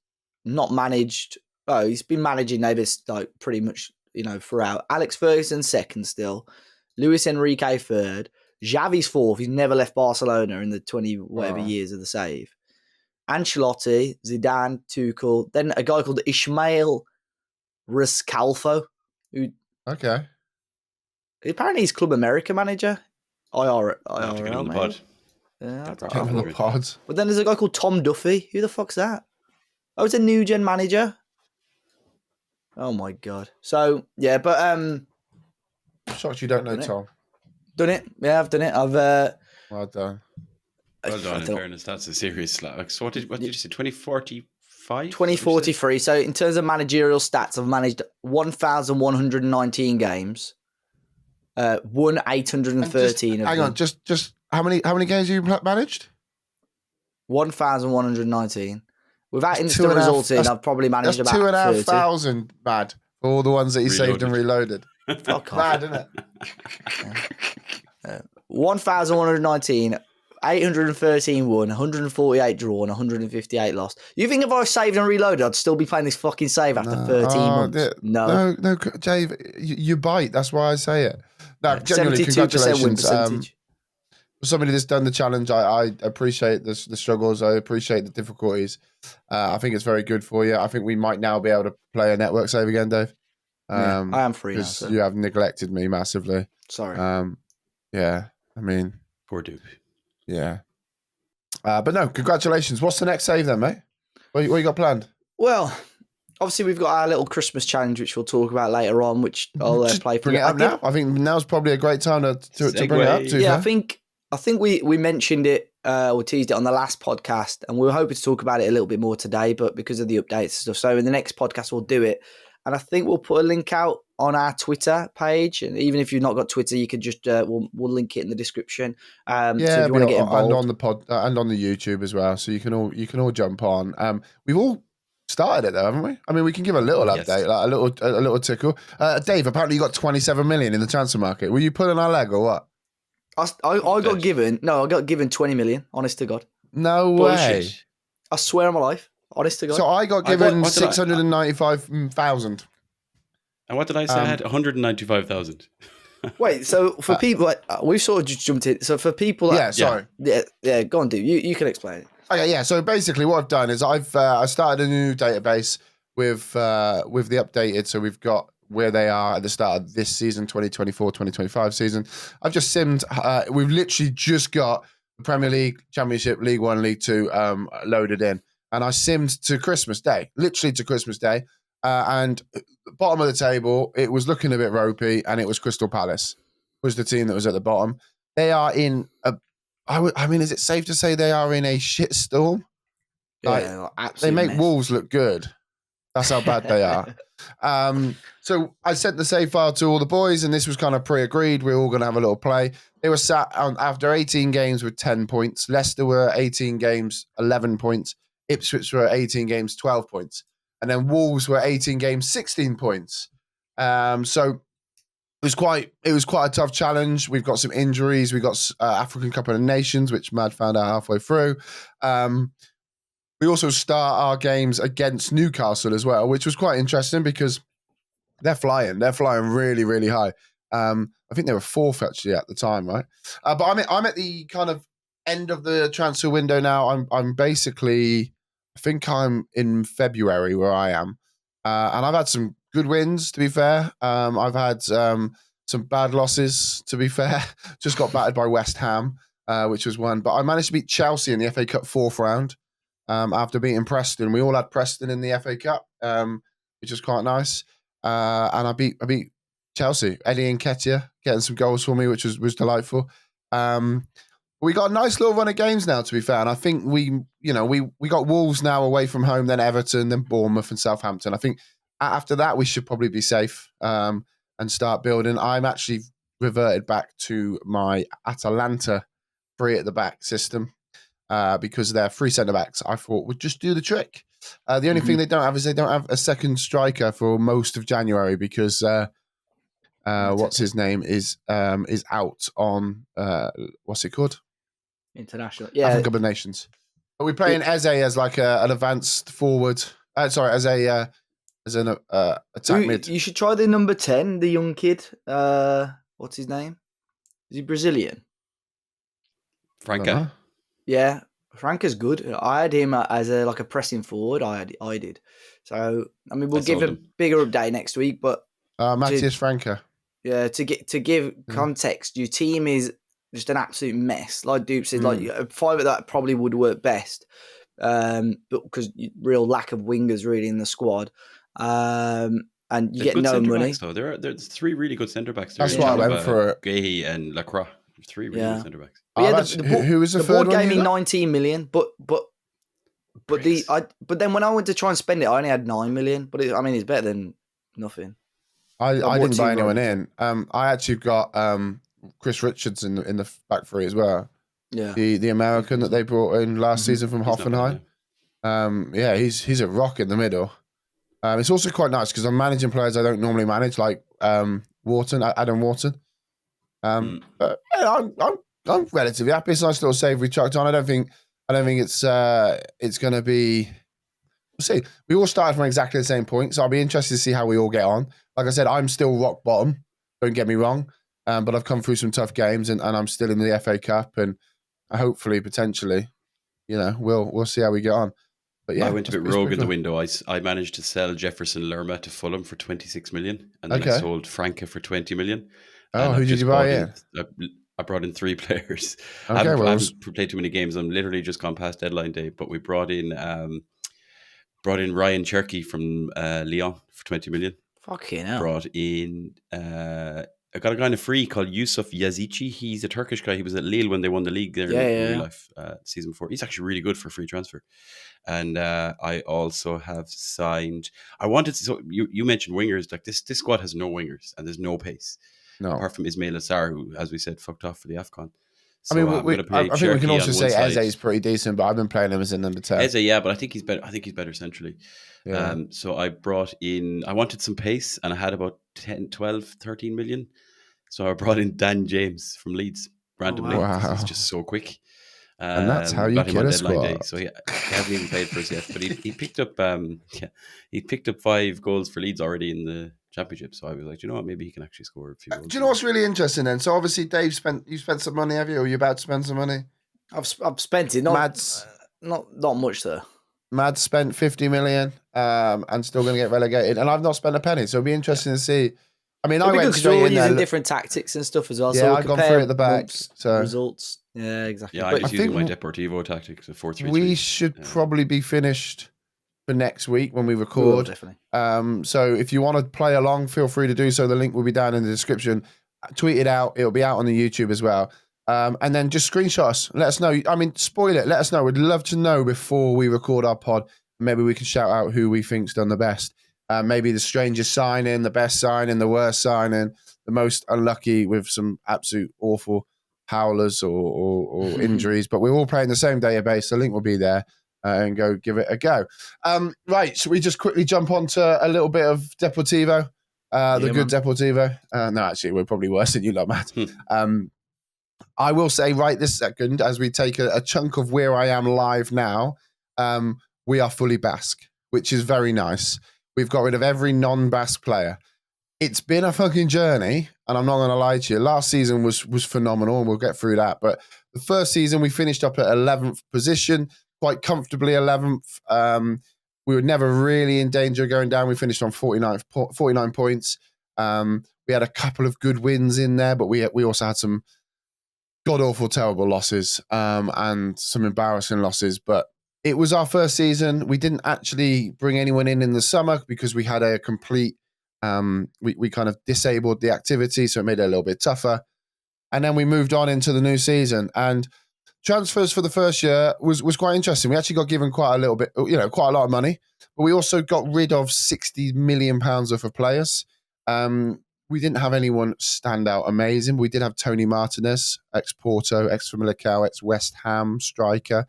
not managed. Oh, he's been managing Nevis like pretty much, throughout. Alex Ferguson second still. Luis Enrique third. Xavi's fourth. He's never left Barcelona in the 20 whatever years of the save. Ancelotti, Zidane, Tuchel. Then a guy called Ismail Riscalfo, who apparently he's Club America manager. IRL, to get on the pod. Yeah, Get on the pod. But then there's a guy called Tom Duffy. Who the fuck's that? Oh, it's a new gen manager. Oh my god. So yeah, but I'm shocked you don't know Tom. Done it. Yeah, I've done it. I've well done. Well done, in fairness. That's a serious slag. So what did you say? 2045? 2043. So in terms of managerial stats, I've managed 1,119 games. Won 813 of hang them. on, just how many games have you managed? 1,119. Without instant results in, I've probably managed about 2,500 bad for all the ones that you saved and reloaded. Fuck off. Mad, isn't it? 1,119, 813 won, 148 drawn, 158 lost. You think if I saved and reloaded, I'd still be playing this fucking save after 13 months? No, Jave, you bite. That's why I say it. No, genuinely, 72% congratulations. win percentage. For somebody that's done the challenge, I appreciate the struggles. I appreciate the difficulties. I think it's very good for you. I think we might now be able to play a network save again, Dave. I am free now. Because you have neglected me massively. Sorry. Yeah, I mean... Poor dude. Yeah. But no, congratulations. What's the next save then, mate? What you got planned? Well, obviously we've got our little Christmas challenge, which we'll talk about later on, which I'll play for bring you. It up now. I think now's probably a great time to bring it up. Yeah, I think we mentioned it or teased it on the last podcast, and we were hoping to talk about it a little bit more today, but because of the updates and stuff, so in the next podcast we'll do it. And I think we'll put a link out on our Twitter page, and even if you've not got Twitter, you can just we'll link it in the description. So if you want to get involved, and on the pod and on the YouTube as well, so you can all jump on. We've all started it though, haven't we? I mean, we can give a little update, like a little tickle. Dave, apparently you got 27 million in the transfer market. Were you pulling our leg or what? I got given 20 million. Honest to God, no way. I swear on my life. Honest to God. So I got given 695,000. And what did I say? I had 195,000. Wait, so for people, we've sort of just jumped in. So for people, sorry, go on, dude. You can explain it. Okay, yeah. So basically, what I've done is I started a new database with the updated. So we've got where they are at the start of this season, 2024-2025 season. I've just simmed. We've literally just got the Premier League, Championship, League One, League Two loaded in. And I simmed to Christmas Day, literally to Christmas Day. And bottom of the table, it was looking a bit ropey, and it was Crystal Palace was the team that was at the bottom. They are in I mean, is it safe to say they are in a shitstorm? Yeah, they make Wolves look good. That's how bad they are. So I sent the save file to all the boys, and this was kind of pre-agreed. We were all going to have a little play. They were sat on after 18 games with 10 points. Leicester were 18 games, 11 points. Ipswich were 18 games, 12 points. And then Wolves were 18 games, 16 points. So it was quite a tough challenge. We've got some injuries. We got African Cup of Nations, which Mad found out halfway through. We also start our games against Newcastle as well, which was quite interesting because they're flying. They're flying really, really high. I think they were fourth actually at the time, right? But I'm at the kind of end of the transfer window now. I'm basically, I think I'm in February where I am, and I've had some good wins. To be fair, I've had some bad losses. To be fair, just got battered by West Ham, which was one. But I managed to beat Chelsea in the FA Cup fourth round. After beating Preston. We all had Preston in the FA Cup, which was quite nice. And I beat Chelsea. Eddie Nketiah getting some goals for me, which was delightful. We got a nice little run of games now, to be fair. And I think we got Wolves now away from home, then Everton, then Bournemouth and Southampton. I think after that, we should probably be safe and start building. I'm actually reverted back to my Atalanta 3 at the back system. Because they're 3 centre-backs, I thought would just do the trick. The only thing they don't have is they don't have a second striker for most of January because what's his name is out on what's it called? International, African Cup of Nations. But we're playing Eze as like an advanced forward. As an attack mid. You should try the number 10, the young kid. What's his name? Is he Brazilian? Franca. Yeah, Franca's good. I had him as a pressing forward. I did. So I mean, we'll give a bigger update next week. But Matthias Franca. Yeah, to give context, your team is just an absolute mess. Like Dupe said, like a five of that probably would work best, but because real lack of wingers really in the squad, and you get no money. Backs, though. There's 3 really good centre backs. That's why I went for it. Gahey and Lacroix. 3 really good centre backs. Who was the third board gave me 19 million, but then when I went to try and spend it, I only had 9 million. But it's better than nothing. I didn't buy anyone in. I actually got Chris Richards in the back three as well. Yeah, the American that they brought in last season from Hoffenheim. He's a rock in the middle. It's also quite nice because I'm managing players I don't normally manage, like Adam Wharton. But I'm relatively happy. It's a nice little save we chucked on. I don't think it's going to be. We'll see. We all started from exactly the same point, so I'll be interested to see how we all get on. Like I said, I'm still rock bottom. Don't get me wrong, but I've come through some tough games, and I'm still in the FA Cup, and hopefully, potentially, we'll see how we get on. But yeah, I went a bit rogue in the window. I managed to sell Jefferson Lerma to Fulham for 26 million, and then I sold Franca for 20 million. Oh, who did you buy in? I brought in 3 players. Okay, I haven't played too many games. I'm literally just gone past deadline day, but we brought in Ryan Cherky from Lyon for 20 million. Fucking hell. Brought in I got a guy in a free called Yusuf Yazici. He's a Turkish guy. He was at Lille when they won the league there in real life season before. He's actually really good for a free transfer. And I also have signed. I wanted to. So you mentioned wingers. Like this squad has no wingers and there's no pace. No, apart from Ismail Assar, who, as we said, fucked off for the AFCON. So I think we can also say Eze is pretty decent, but I've been playing him as a number 10. Eze, yeah, but I think he's better. I think he's better centrally. Yeah. So I brought in. I wanted some pace, and I had about 10, 12, 13 million. So I brought in Dan James from Leeds randomly. Wow. He's just so quick. And that's how you kill a squad. Day. So he hasn't even played for us yet, but he picked up he picked up 5 goals for Leeds already in the Championship. So I was like, you know what, maybe he can actually score a few goals. Do you know what's really interesting then? So obviously, Dave, you spent some money, have you? Or are you about to spend some money? I've spent it. Not much though. Mad's spent 50 million and still going to get relegated, and I've not spent a penny. So it'll be interesting to see. I mean, I went straight in there. Using different tactics and stuff as well. Yeah, so I've gone through at the back. So results. Yeah, exactly. Yeah, I was using my Deportivo tactics, a 4-3-3. We should probably be finished for next week when we record. Definitely. So if you want to play along, feel free to do so. The link will be down in the description. Tweet it out. It'll be out on the YouTube as well. And then just screenshot us. Let us know. I mean, spoil it. Let us know. We'd love to know before we record our pod. Maybe we can shout out who we think's done the best. Maybe the strangest signing, the best signing, the worst signing, the most unlucky with some absolute awful howlers or injuries. But we're all playing the same database. The link will be there. And go give it a go. Right, so we just quickly jump onto a little bit of Deportivo, good Deportivo. No, actually, we're probably worse than you lot, Matt. I will say right this second, as we take a chunk of where I am live now, we are fully Basque, which is very nice. We've got rid of every non-Basque player. It's been a fucking journey, and I'm not going to lie to you. Last season was phenomenal, and we'll get through that. But the first season, we finished up at 11th position, quite comfortably 11th. We were never really in danger of going down. We finished on 49 points. We had a couple of good wins in there, but we also had some god-awful, terrible losses and some embarrassing losses. But it was our first season. We didn't actually bring anyone in the summer because we had a complete... we kind of disabled the activity, so it made it a little bit tougher. And then we moved on into the new season. And transfers for the first year was quite interesting. We actually got given quite a little bit, quite a lot of money, but we also got rid of £60 million worth of players. We didn't have anyone stand out amazing. We did have Tony Martinez, ex-Porto, ex-Famalicão, ex-West Ham striker,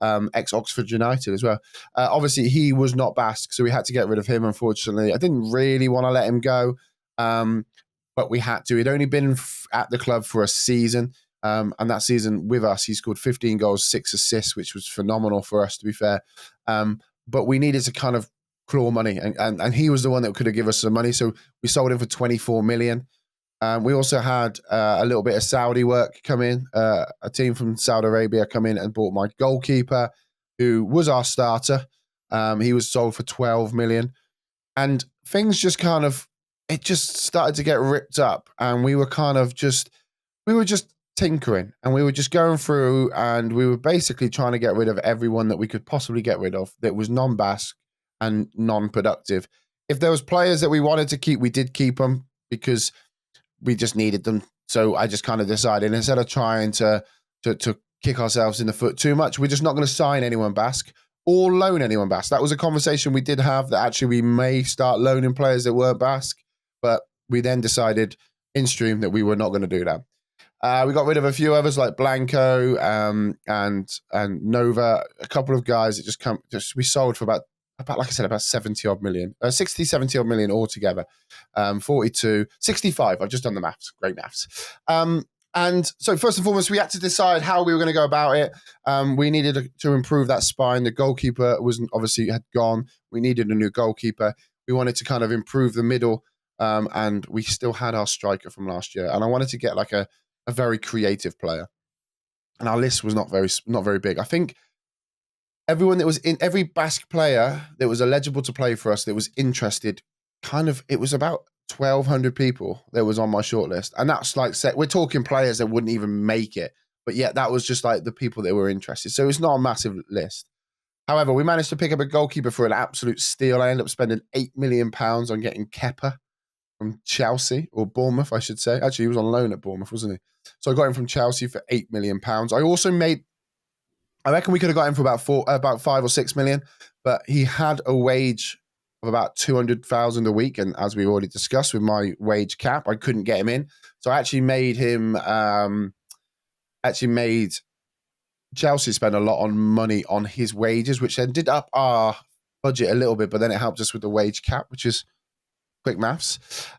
ex-Oxford United as well. Obviously, he was not Basque, so we had to get rid of him, unfortunately. I didn't really want to let him go, but we had to. He'd only been at the club for a season. And that season with us, he scored 15 goals, 6 assists, which was phenomenal for us, to be fair. But we needed to kind of claw money, and he was the one that could have given us some money. So we sold him for 24 million. We also had a little bit of Saudi work come in. A team from Saudi Arabia come in and bought my goalkeeper, who was our starter. He was sold for 12 million. And things just it just started to get ripped up. And we were just tinkering, and we were just going through, and we were basically trying to get rid of everyone that we could possibly get rid of that was non-Basque and non-productive. If there was players that we wanted to keep, we did keep them because we just needed them. So I just kind of decided, instead of trying to kick ourselves in the foot too much, we're just not going to sign anyone Basque or loan anyone Basque. That was a conversation we did have, that actually we may start loaning players that weren't Basque, but we then decided in stream that we were not going to do that. We got rid of a few others like Blanco and Nova, a couple of guys that we sold for about like I said, about 70 odd million, 60, 70 odd million altogether. 42, 65. I've just done the maths. Great maths. And so first and foremost, we had to decide how we were going to go about it. We needed to improve that spine. The goalkeeper had gone. We needed a new goalkeeper. We wanted to kind of improve the middle. And we still had our striker from last year. And I wanted to get like a very creative player. And our list was not very big. I think everyone that was in, every Basque player that was eligible to play for us, that was interested, it was about 1,200 people that was on my shortlist. And that's like, we're talking players that wouldn't even make it. But yet that was just like the people that were interested. So it's not a massive list. However, we managed to pick up a goalkeeper for an absolute steal. I ended up spending £8 million on getting Kepa from Chelsea, or Bournemouth, I should say. Actually, he was on loan at Bournemouth, wasn't he? So I got him from Chelsea for £8 million. I also I reckon we could have got him for about 5 or 6 million, but he had a wage of about 200,000 a week. And as we already discussed with my wage cap, I couldn't get him in. So I actually made Chelsea spend a lot on money on his wages, which then did up our budget a little bit, but then it helped us with the wage cap, which is quick maths.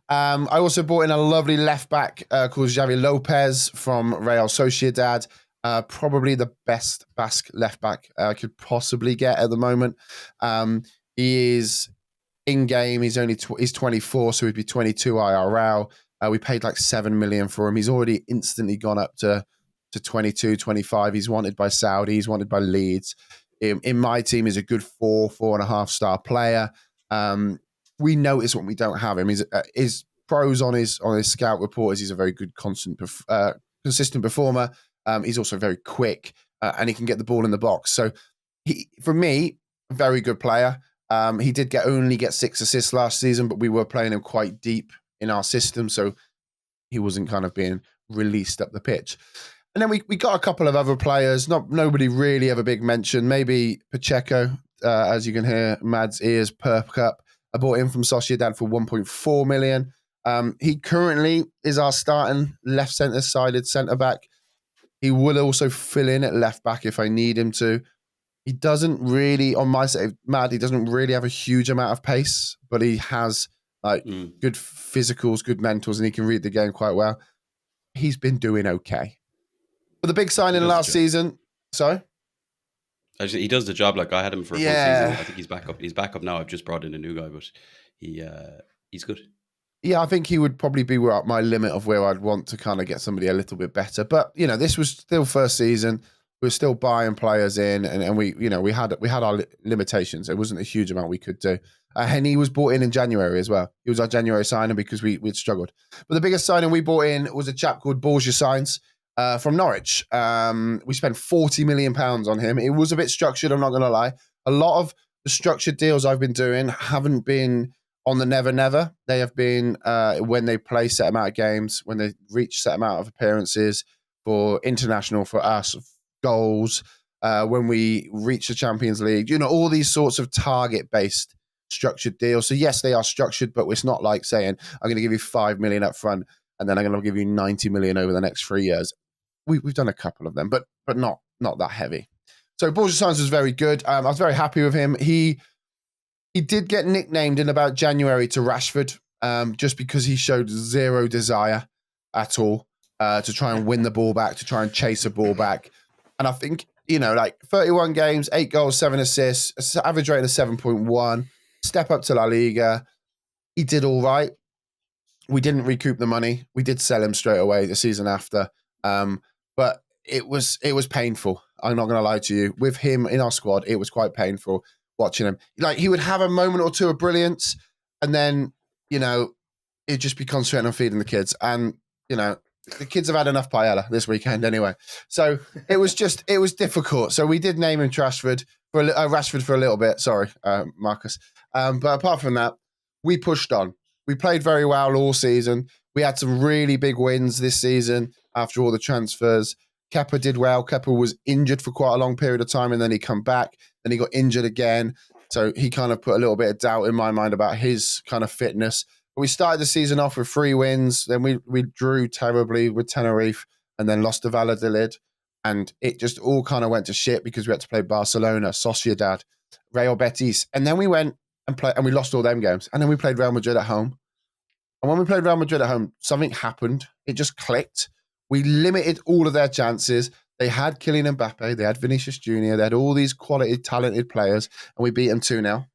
I also brought in a lovely left back called Xavi Lopez from Real Sociedad. Probably the best Basque left back I could possibly get at the moment. He is in game. He's he's 24, so he'd be 22 IRL. We paid like 7 million for him. He's already instantly gone up to 22, 25. He's wanted by Saudi. He's wanted by Leeds. In my team, he's a good 4.5 star player. We notice when we don't have him. His pros on his scout report is he's a very good, consistent performer. He's also very quick, and he can get the ball in the box. So for me, very good player. He did only get 6 assists last season, but we were playing him quite deep in our system, so he wasn't kind of being released up the pitch. And then we got a couple of other players. Nobody really of a big mention. Maybe Pacheco, as you can hear, Mad's ears perk up. I bought him from Sociedad for 1.4 million. He currently is our starting left sided centre back. He will also fill in at left back if I need him to. He doesn't really, on my side, Mad, he doesn't really have a huge amount of pace, but he has good physicals, good mentals, and he can read the game quite well. He's been doing okay. But the big signing last season, sorry? He does the job. Like, I had him for a full season. I think he's back up. He's back up now. I've just brought in a new guy, but he's good. Yeah, I think he would probably be at my limit of where I'd want to kind of get somebody a little bit better. But, this was still first season. We were still buying players in, and we had our limitations. It wasn't a huge amount we could do. Henny was bought in January as well. He was our January signing because we'd struggled. But the biggest signing we bought in was a chap called Borja Sainz from Norwich. We spent £40 million on him. It was a bit structured, I'm not going to lie. A lot of the structured deals I've been doing haven't been on the never. They have been when they play set amount of games, when they reach set amount of appearances for international, for us, goals, when we reach the Champions League, all these sorts of target-based structured deals. So yes, they are structured, but it's not like saying, I'm going to give you 5 million up front and then I'm going to give you 90 million over the next 3 years. We've done a couple of them, but not that heavy. So Borja Sainz was very good. I was very happy with him. He did get nicknamed in about January to Rashford, just because he showed zero desire at all to try and win the ball back, to try and chase a ball back. And I think, 31 games, 8 goals, 7 assists, average rating of 7.1, step up to La Liga. He did all right. We didn't recoup the money. We did sell him straight away the season after. But it was painful. I'm not going to lie to you. With him in our squad, it was quite painful watching him. Like, he would have a moment or two of brilliance, and then, it'd just be concentrating on feeding the kids. And, the kids have had enough paella this weekend anyway. So it was difficult. So we did name him Rashford for a little bit. Sorry, Marcus. But apart from that, we pushed on. We played very well all season. We had some really big wins this season after all the transfers. Kepa did well. Kepa was injured for quite a long period of time, and then he come back. Then he got injured again. So he kind of put a little bit of doubt in my mind about his kind of fitness. But we started the season off with 3 wins. Then we drew terribly with Tenerife and then lost to Valladolid. And it just all kind of went to shit because we had to play Barcelona, Sociedad, Real Betis. And then we went and we lost all them games. And then we played Real Madrid at home. And when we played Real Madrid at home, something happened. It just clicked. We limited all of their chances. They had Kylian Mbappe. They had Vinicius Jr. They had all these quality, talented players. And we beat them 2-0.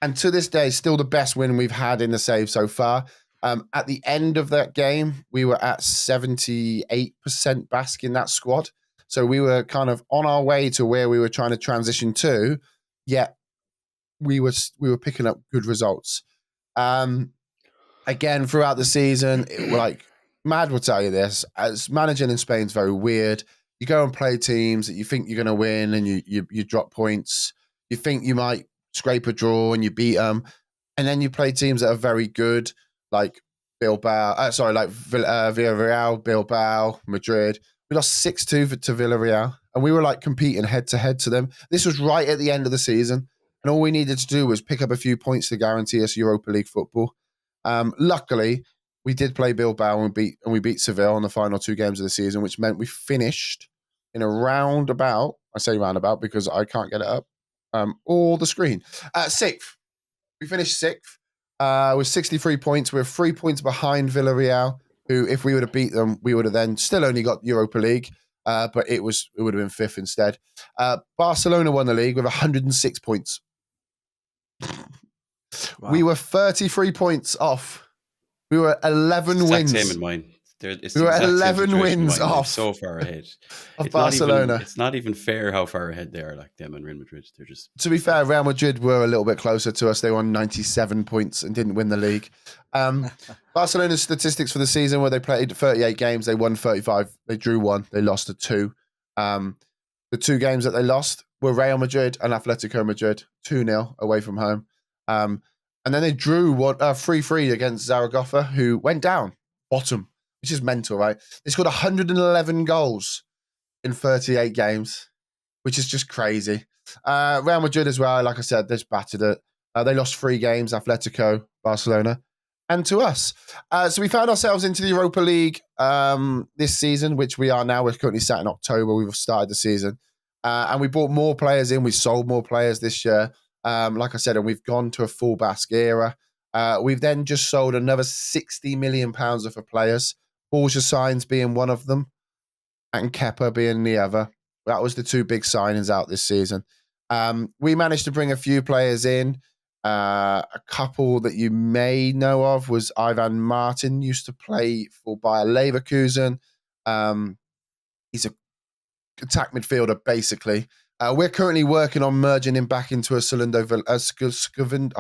And to this day, still the best win we've had in the save so far. At the end of that game, we were at 78% Basque in that squad. So we were kind of on our way to where we were trying to transition to, yet we were picking up good results. Again, throughout the season, Mad will tell you this, as managing in Spain is very weird. You go and play teams that you think you're going to win and you drop points. You think you might scrape a draw and you beat them. And then you play teams that are very good, like Villarreal, Bilbao, Madrid. We lost 6-2 to Villarreal, and we were like competing head to head to them. This was right at the end of the season, and all we needed to do was pick up a few points to guarantee us Europa League football. Luckily, we did play Bilbao and we beat Seville in the final 2 games of the season, which meant we finished in a roundabout. I say roundabout because I can't get it up. Or the screen. 6th. We finished 6th with 63 points. We're 3 points behind Villarreal, who, if we would have beat them, we would have then still only got Europa League, but it would have been 5th instead. Barcelona won the league with 106 points. Wow. We were 33 points off. We were 11 wins. Same in mine. We were 11 wins off. So far ahead of Barcelona. It's not even fair how far ahead they are, like them and Real Madrid. They're just. To be fair, Real Madrid were a little bit closer to us. They won 97 points and didn't win the league. Barcelona's statistics for the season, where they played 38 games, they won 35. They drew 1. They lost 2. The 2 games that they lost were Real Madrid and Atletico Madrid, 2-0 away from home. And then they drew 3-3 against Zaragoza, who went down, bottom. Which is mental, right? They scored 111 goals in 38 games, which is just crazy. Real Madrid as well, like I said, they just battered it. They lost 3 games, Atletico, Barcelona, and to us. So we found ourselves into the Europa League this season, which we are now. We're currently sat in October. We've started the season. And we brought more players in. We sold more players this year. Like I said, and we've gone to a full Basque era. We've then just sold another £60 million worth of players. Borja Signs being one of them, and Kepa being the other. That was the 2 big signings out this season. We managed to bring a few players in. A couple that you may know of was Ivan Martin, used to play for Bayer Leverkusen. He's an attack midfielder, basically. We're currently working on merging him back into a Segundo Volante.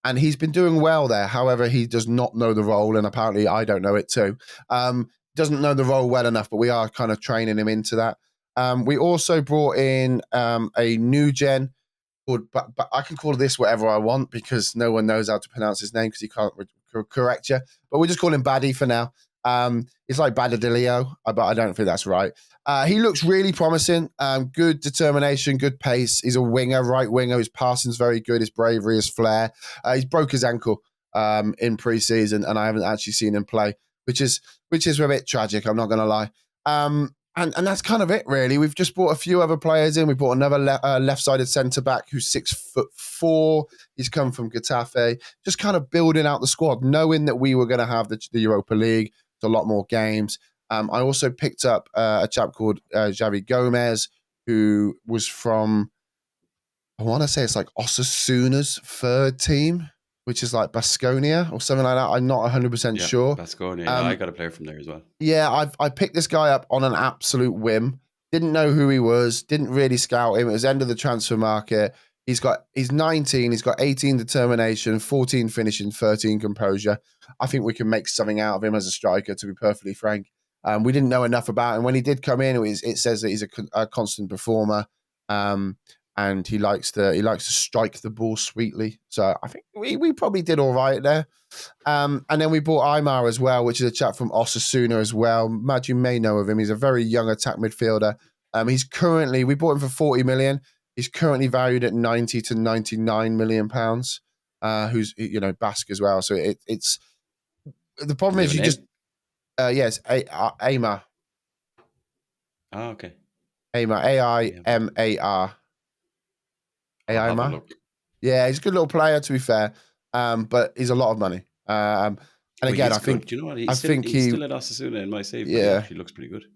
And he's been doing well there. However, he does not know the role, and apparently I don't know it too. Doesn't know the role well enough, but we are kind of training him into that. We also brought in a new gen called, but I can call this whatever I want because no one knows how to pronounce his name because he can't correct you. But we'll just call him Baddy for now. It's like Badadilio, but I don't think that's right. He looks really promising. Good determination, good pace. He's a winger, right winger. His passing's very good. His bravery, his flair. He's broke his ankle in pre-season, and I haven't actually seen him play, which is a bit tragic. I'm not going to lie. And that's kind of it, really. We've just brought a few other players in. We brought another left-sided centre-back who's 6'4". He's come from Getafe. Just kind of building out the squad, knowing that we were going to have the Europa League, a lot more games. I also picked up a chap called Javi Gomez, who was from, I want to say it's like Osasuna's 3rd team. which is like Baskonia or something like that. I'm not 100% sure. Baskonia. I got a player from there as well. Yeah, I picked this guy up on an absolute whim. Didn't know who he was. Didn't really scout him. It was end of the transfer market. He's 19. He's got 18 determination, 14 finishing, 13 composure. I think we can make something out of him as a striker, to be perfectly frank. We didn't know enough about him. When he did come in, it says that he's a constant performer. And he likes to strike the ball sweetly. So I think we probably did all right there. And then we bought Aymar as well, which is a chap from Osasuna as well. Mad, you may know of him. He's a very young attack midfielder. We bought him for 40 million. He's currently valued at 90 to 99 million pounds. Who's Basque as well. So it's the problem is you just yes, Aymar. Oh, okay. Aymar, Aimar. Aymar. Yeah, he's a good little player, to be fair. But he's a lot of money. And again, I think, do you know what? He's still at Osasuna in my save. Yeah, but he actually looks pretty good.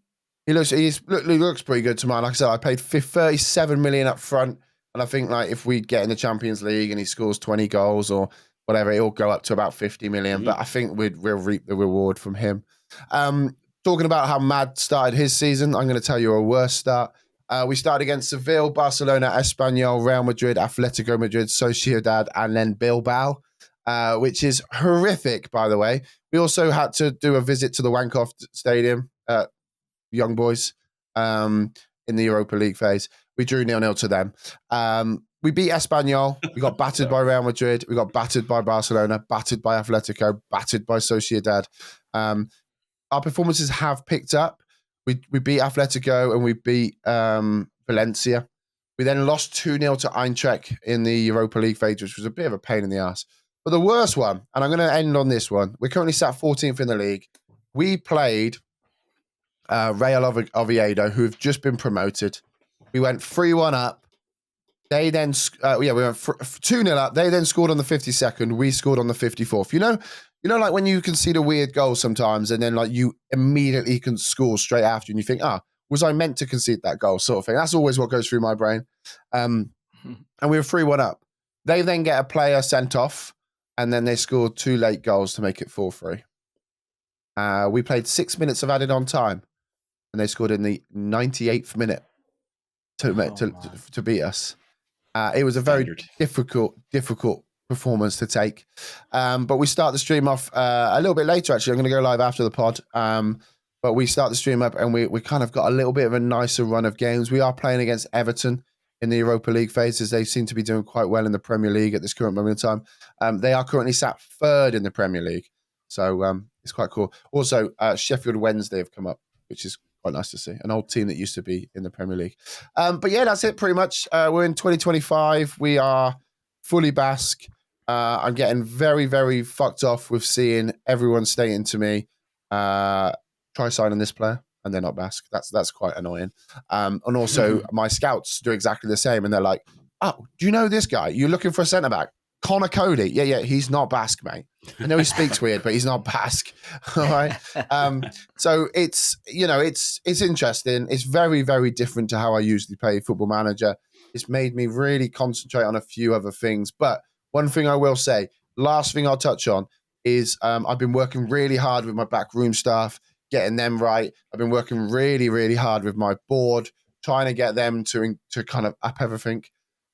He looks pretty good to mine. Like I said, I paid 37 million up front, and I think like if we get in the Champions League and he scores 20 goals or whatever, it'll go up to about 50 million. Mm-hmm. But I think we'll reap the reward from him. Talking about how Mad started his season, I'm going to tell you a worse start. We started against Seville, Barcelona, Espanyol, Real Madrid, Atletico Madrid, Sociedad, and then Bilbao, which is horrific, by the way. We also had to do a visit to the Wankoff Stadium, Young Boys, in the Europa League phase. We drew 0-0 to them. We beat Espanyol. We got battered by Real Madrid. We got battered by Barcelona, battered by Atletico, battered by Sociedad. Our performances have picked up. We beat Atletico and we beat Valencia. We then lost 2-0 to Eintracht in the Europa League phase, which was a bit of a pain in the ass. But the worst one, and I'm going to end on this one, we're currently sat 14th in the league. We played Real Oviedo, who have just been promoted. We went 3-1 up. They then, we went 2-0 up. They then scored on the 52nd. We scored on the 54th. You know, like when you can see the weird goals sometimes, and then like you immediately can score straight after, and you think, was I meant to concede that goal, sort of thing. That's always what goes through my brain. And we were 3-1 up. They then get a player sent off, and then they scored 2 late goals to make it 4-3. We played 6 minutes of added on time, and they scored in the 98th minute to beat us. It was a very difficult performance to take. But we start the stream off a little bit later, actually. I'm going to go live after the pod. But we start the stream up, and we kind of got a little bit of a nicer run of games. We are playing against Everton in the Europa League phases. They seem to be doing quite well in the Premier League at this current moment in time. They are currently sat 3rd in the Premier League. So it's quite cool. Also, Sheffield Wednesday have come up, which is quite nice to see. An old team that used to be in the Premier League. But yeah, that's it pretty much. We're in 2025. We are fully Basque. I'm getting very, very fucked off with seeing everyone stating to me, try signing this player, and they're not Basque. That's quite annoying. And also, my scouts do exactly the same, and they're like, "Oh, do you know this guy? You're looking for a centre back, Connor Cody? Yeah, he's not Basque, mate. I know he speaks weird, but he's not Basque." All right. So it's interesting. It's very, very different to how I usually play Football Manager. It's made me really concentrate on a few other things, but one thing I will say, last thing I'll touch on is I've been working really hard with my backroom staff, getting them right. I've been working really, really hard with my board, trying to get them to kind of up everything.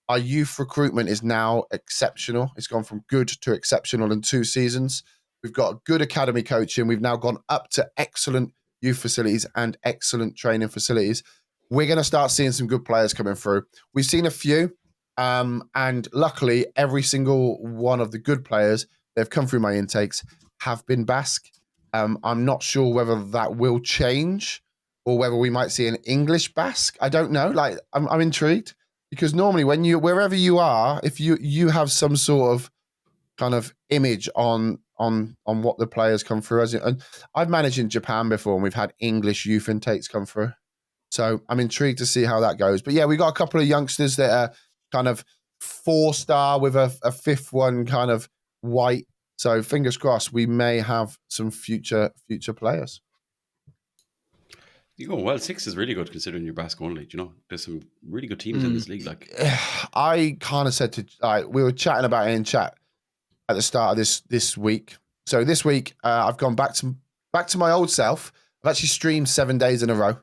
Our youth recruitment is now exceptional. It's gone from good to exceptional in 2 seasons. We've got good academy coaching. We've now gone up to excellent youth facilities and excellent training facilities. We're going to start seeing some good players coming through. We've seen a few. And luckily, every single one of the good players that have come through my intakes have been Basque. I'm not sure whether that will change or whether we might see an English Basque. I don't know. Like, I'm intrigued because normally wherever you are, if you have some sort of kind of image on what the players come through as, and I've managed in Japan before, and we've had English youth intakes come through. So I'm intrigued to see how that goes. But yeah, we got a couple of youngsters that are kind of 4-star with a 5th one kind of white. So fingers crossed, we may have some future players. You go, well, 6 is really good considering you're Basque only. You know, there's some really good teams in this league. Like, I kind of said we were chatting about it in chat. at the start of this week. So this week, I've gone back to my old self. I've actually streamed 7 days in a row.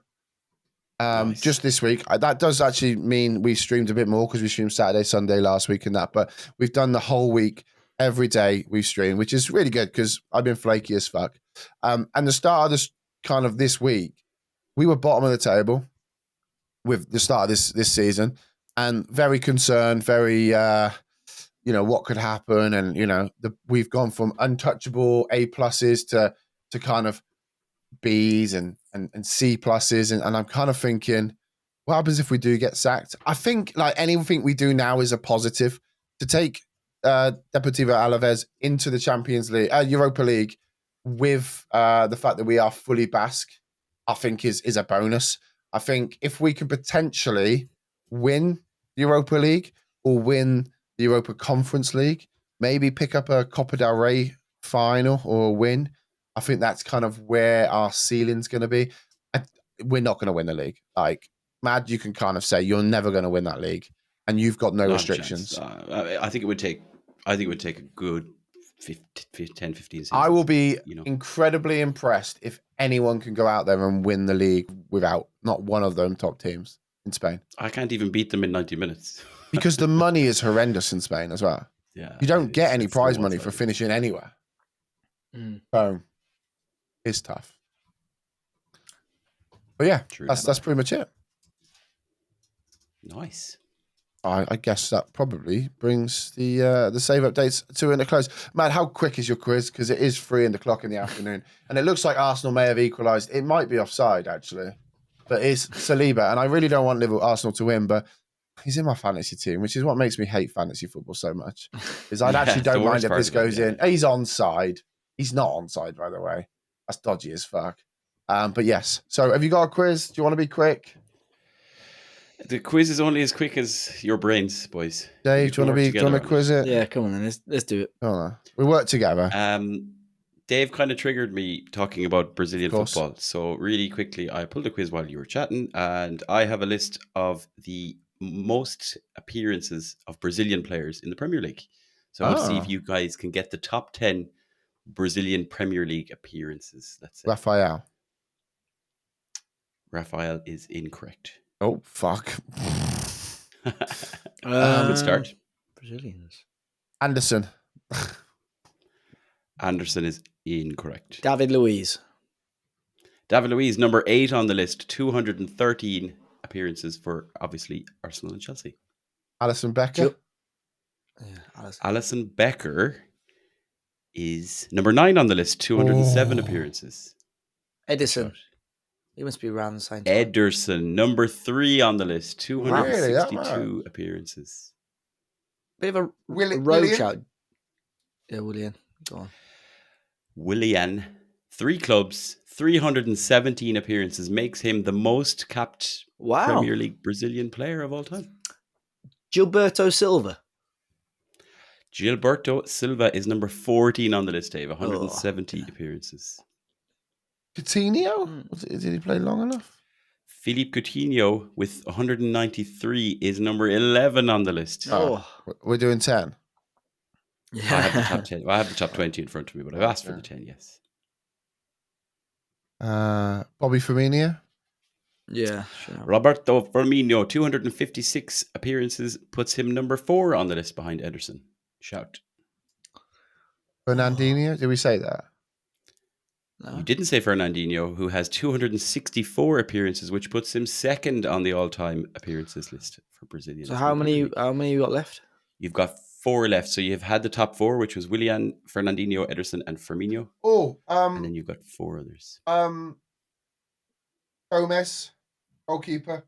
Nice. Just this week. That does actually mean we streamed a bit more because we streamed Saturday, Sunday last week and that. But we've done the whole week. Every day we've streamed, which is really good because I've been flaky as fuck. And the start of this week, we were bottom of the table with the start of this season, and very concerned, very what could happen, and we've gone from untouchable A pluses to kind of B's and C pluses, and I'm kind of thinking, what happens if we do get sacked? I think like anything we do now is a positive. To take Deportivo Alaves into the Champions League, Europa League, with the fact that we are fully Basque, I think is a bonus. I think if we can potentially win the Europa League or win the Europa Conference League, maybe pick up a Copa del Rey final or a win, I think that's kind of where our ceiling's going to be. We're not going to win the league. Like, Mad, you can kind of say you're never going to win that league, and you've got no restrictions. I think it would take a good 10, 15 seasons. I will be incredibly impressed if anyone can go out there and win the league without not one of them top teams in Spain. I can't even beat them in 90 minutes. Because the money is horrendous in Spain as well. Yeah, you don't get any prize money for finishing anywhere. So it's tough. But yeah, that's pretty much it. Nice. I guess that probably brings the save updates to a close. Matt, how quick is your quiz? Because it is 3:00 in the afternoon, and it looks like Arsenal may have equalised. It might be offside actually, but it's Saliba, and I really don't want Arsenal to win, but he's in my fantasy team, which is what makes me hate fantasy football so much. Is I actually don't mind if this goes in. He's onside. He's not onside, by the way. That's dodgy as fuck. But yes. So have you got a quiz? Do you want to be quick? The quiz is only as quick as your brains, boys. Dave, do you want to quiz it? Yeah, come on then. Let's do it. Oh, we work together. Dave kind of triggered me talking about Brazilian football. So really quickly, I pulled a quiz while you were chatting, and I have a list of the most appearances of Brazilian players in the Premier League. So I want to see if you guys can get the top 10 Brazilian Premier League appearances. Let's say Rafael is incorrect. Oh, fuck. Good start. Brazilians. Anderson. Anderson is incorrect. David Luiz. David Luiz, number 8 on the list. 213 appearances for, obviously, Arsenal and Chelsea. Alisson Becker. Alisson Becker is number 9 on the list. 207 appearances. Edison. He must be around the same time. Ederson, number 3 on the list. 262 appearances. Bit of a road shout. Yeah, Willian. Go on. Willian, 3 clubs, 317 appearances, makes him the most capped Premier League Brazilian player of all time. Gilberto Silva. Gilberto Silva is number 14 on the list, Dave. 170 appearances. Coutinho? Did he play long enough? Philippe Coutinho with 193 is number 11 on the list. We're doing 10. Yeah. I have the top 10. Well, I have the top 20 in front of me, but I've asked for the 10, yes. Bobby Firmino? Yeah, sure. Roberto Firmino, 256 appearances, puts him number 4 on the list behind Ederson. Shout. Fernandinho? Did we say that? No. You didn't say Fernandinho, who has 264 appearances, which puts him 2nd on the all-time appearances list for Brazilians. So how many you got left? You've got 4 left. So you've had the top 4, which was Willian, Fernandinho, Ederson, and Firmino. And then you've got 4 others. Gomez, goalkeeper.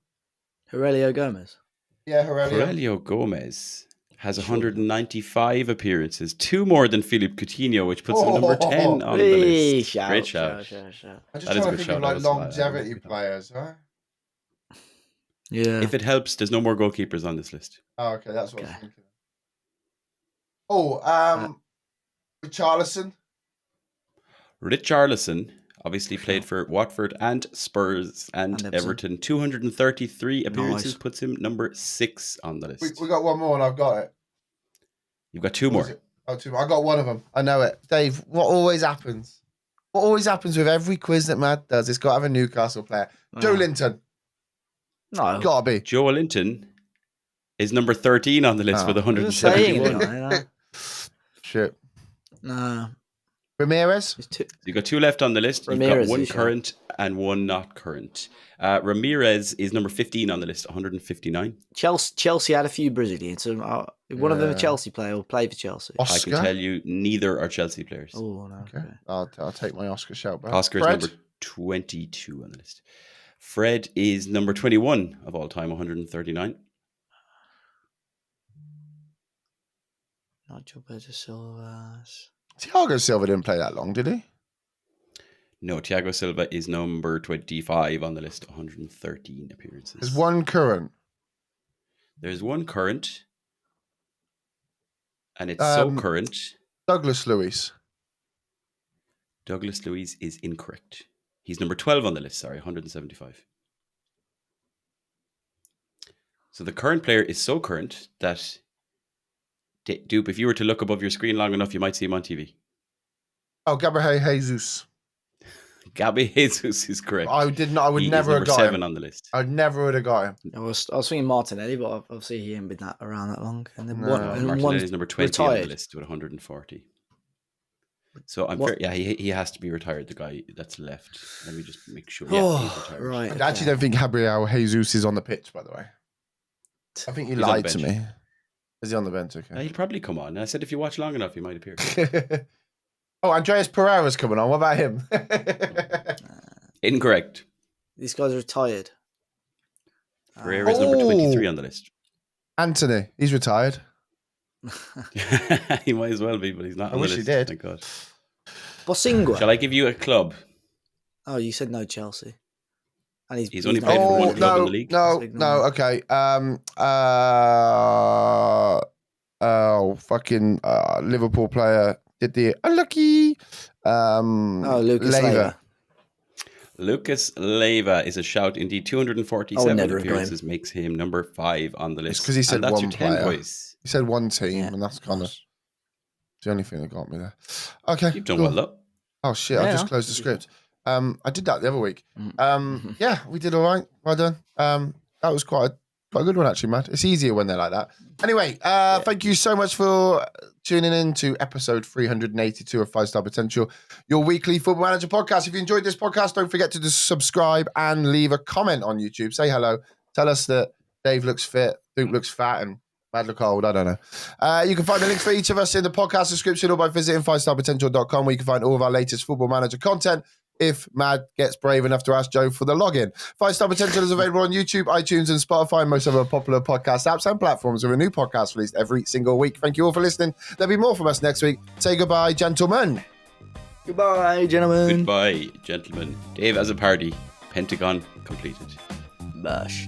Aurelio Gomez. Yeah, Aurelio Gomez has 195 appearances, 2 more than Philippe Coutinho, which puts him number 10 on the list. Great shout. I'm just trying to think of like longevity players, huh? Yeah. If it helps, there's no more goalkeepers on this list. Oh, okay, that's what I was thinking. Richarlison obviously played for Watford and Spurs and Everton. 233 appearances puts him number 6 on the list. We got one more and I've got it. You've got 2 more. Oh, two more. I got one of them. I know it. Dave, what always happens? What always happens with every quiz that Matt does? It's got to have a Newcastle player. Joe Linton. No. Gotta be. Joe Linton is number 13 on the list with 171. Shit. No. Ramirez? You got 2 left on the list. Ramirez, you've got 1 current and 1 not current. Ramirez is number 15 on the list, 159. Chelsea had a few Brazilians. So one of them a Chelsea player or play for Chelsea. Oscar? I can tell you neither are Chelsea players. Oh, no. Okay. I'll take my Oscar shout back. Oscar is number 22 on the list. Fred is number 21 of all time, 139. Not Gilberto Silva. Thiago Silva didn't play that long, did he? No, Thiago Silva is number 25 on the list, 113 appearances. There's 1 current. There's 1 current. And it's so current. Douglas Luiz. Douglas Luiz is incorrect. He's number 12 on the list, 175. So the current player is so current that, Dupe, if you were to look above your screen long enough, you might see him on TV. Oh, Gabriel Jesus. Gabby Jesus is correct. I would never have got 7 him. on the list. I never would have got him. I was thinking Martinelli, but obviously he ain't been around that long. And then Martinelli is number 20 retired. on the list with 140. So I'm fair. Yeah, he has to be retired. The guy that's left. Let me just make sure. Yeah, he's retired. Right. I actually don't think Gabriel Jesus is on the pitch. By the way, I think you lied to me. Is he on the bench? Okay. He'll probably come on. I said if you watch long enough, he might appear. Oh, Andreas Pereira's coming on. What about him? Incorrect. These guys are retired. Pereira is number 23 on the list. Anthony, he's retired. He might as well be, but he's not on the list. I wish he did. Thank God. Bosingwa. Shall I give you a club? Oh, you said no Chelsea. And he's only played for 1 club in the league. No, okay. Fucking Liverpool player did the unlucky. Lucas Leiva. Lucas Leiva is a shout indeed. 247 appearances again. Makes him number 5 on the list. Because he said that's one your 10 player. boys. He said one team, and that's kind of the only thing that got me there. Okay, you've done well though. Oh shit! I just closed the script. I did that the other week. Yeah, we did all right. Well done. That was quite a good one actually, Matt. It's easier when they're like that. Anyway, thank you so much for tuning in to episode 382 of 5 Star Potential, your weekly Football Manager podcast. If you enjoyed this podcast, don't forget to just subscribe and leave a comment on YouTube. Say hello. Tell us that Dave looks fit, Duke looks fat, and Mad look old. I don't know. You can find the links for each of us in the podcast description or by visiting 5starpotential.com, where you can find all of our latest Football Manager content. If Mad gets brave enough to ask Joe for the login. 5 Star Potential is available on YouTube, iTunes, and Spotify, and most of our popular podcast apps and platforms, with a new podcast released every single week. Thank you all for listening. There'll be more from us next week. Say goodbye, gentlemen. Goodbye, gentlemen. Goodbye, gentlemen. Dave as a party. Pentagon completed. Bash.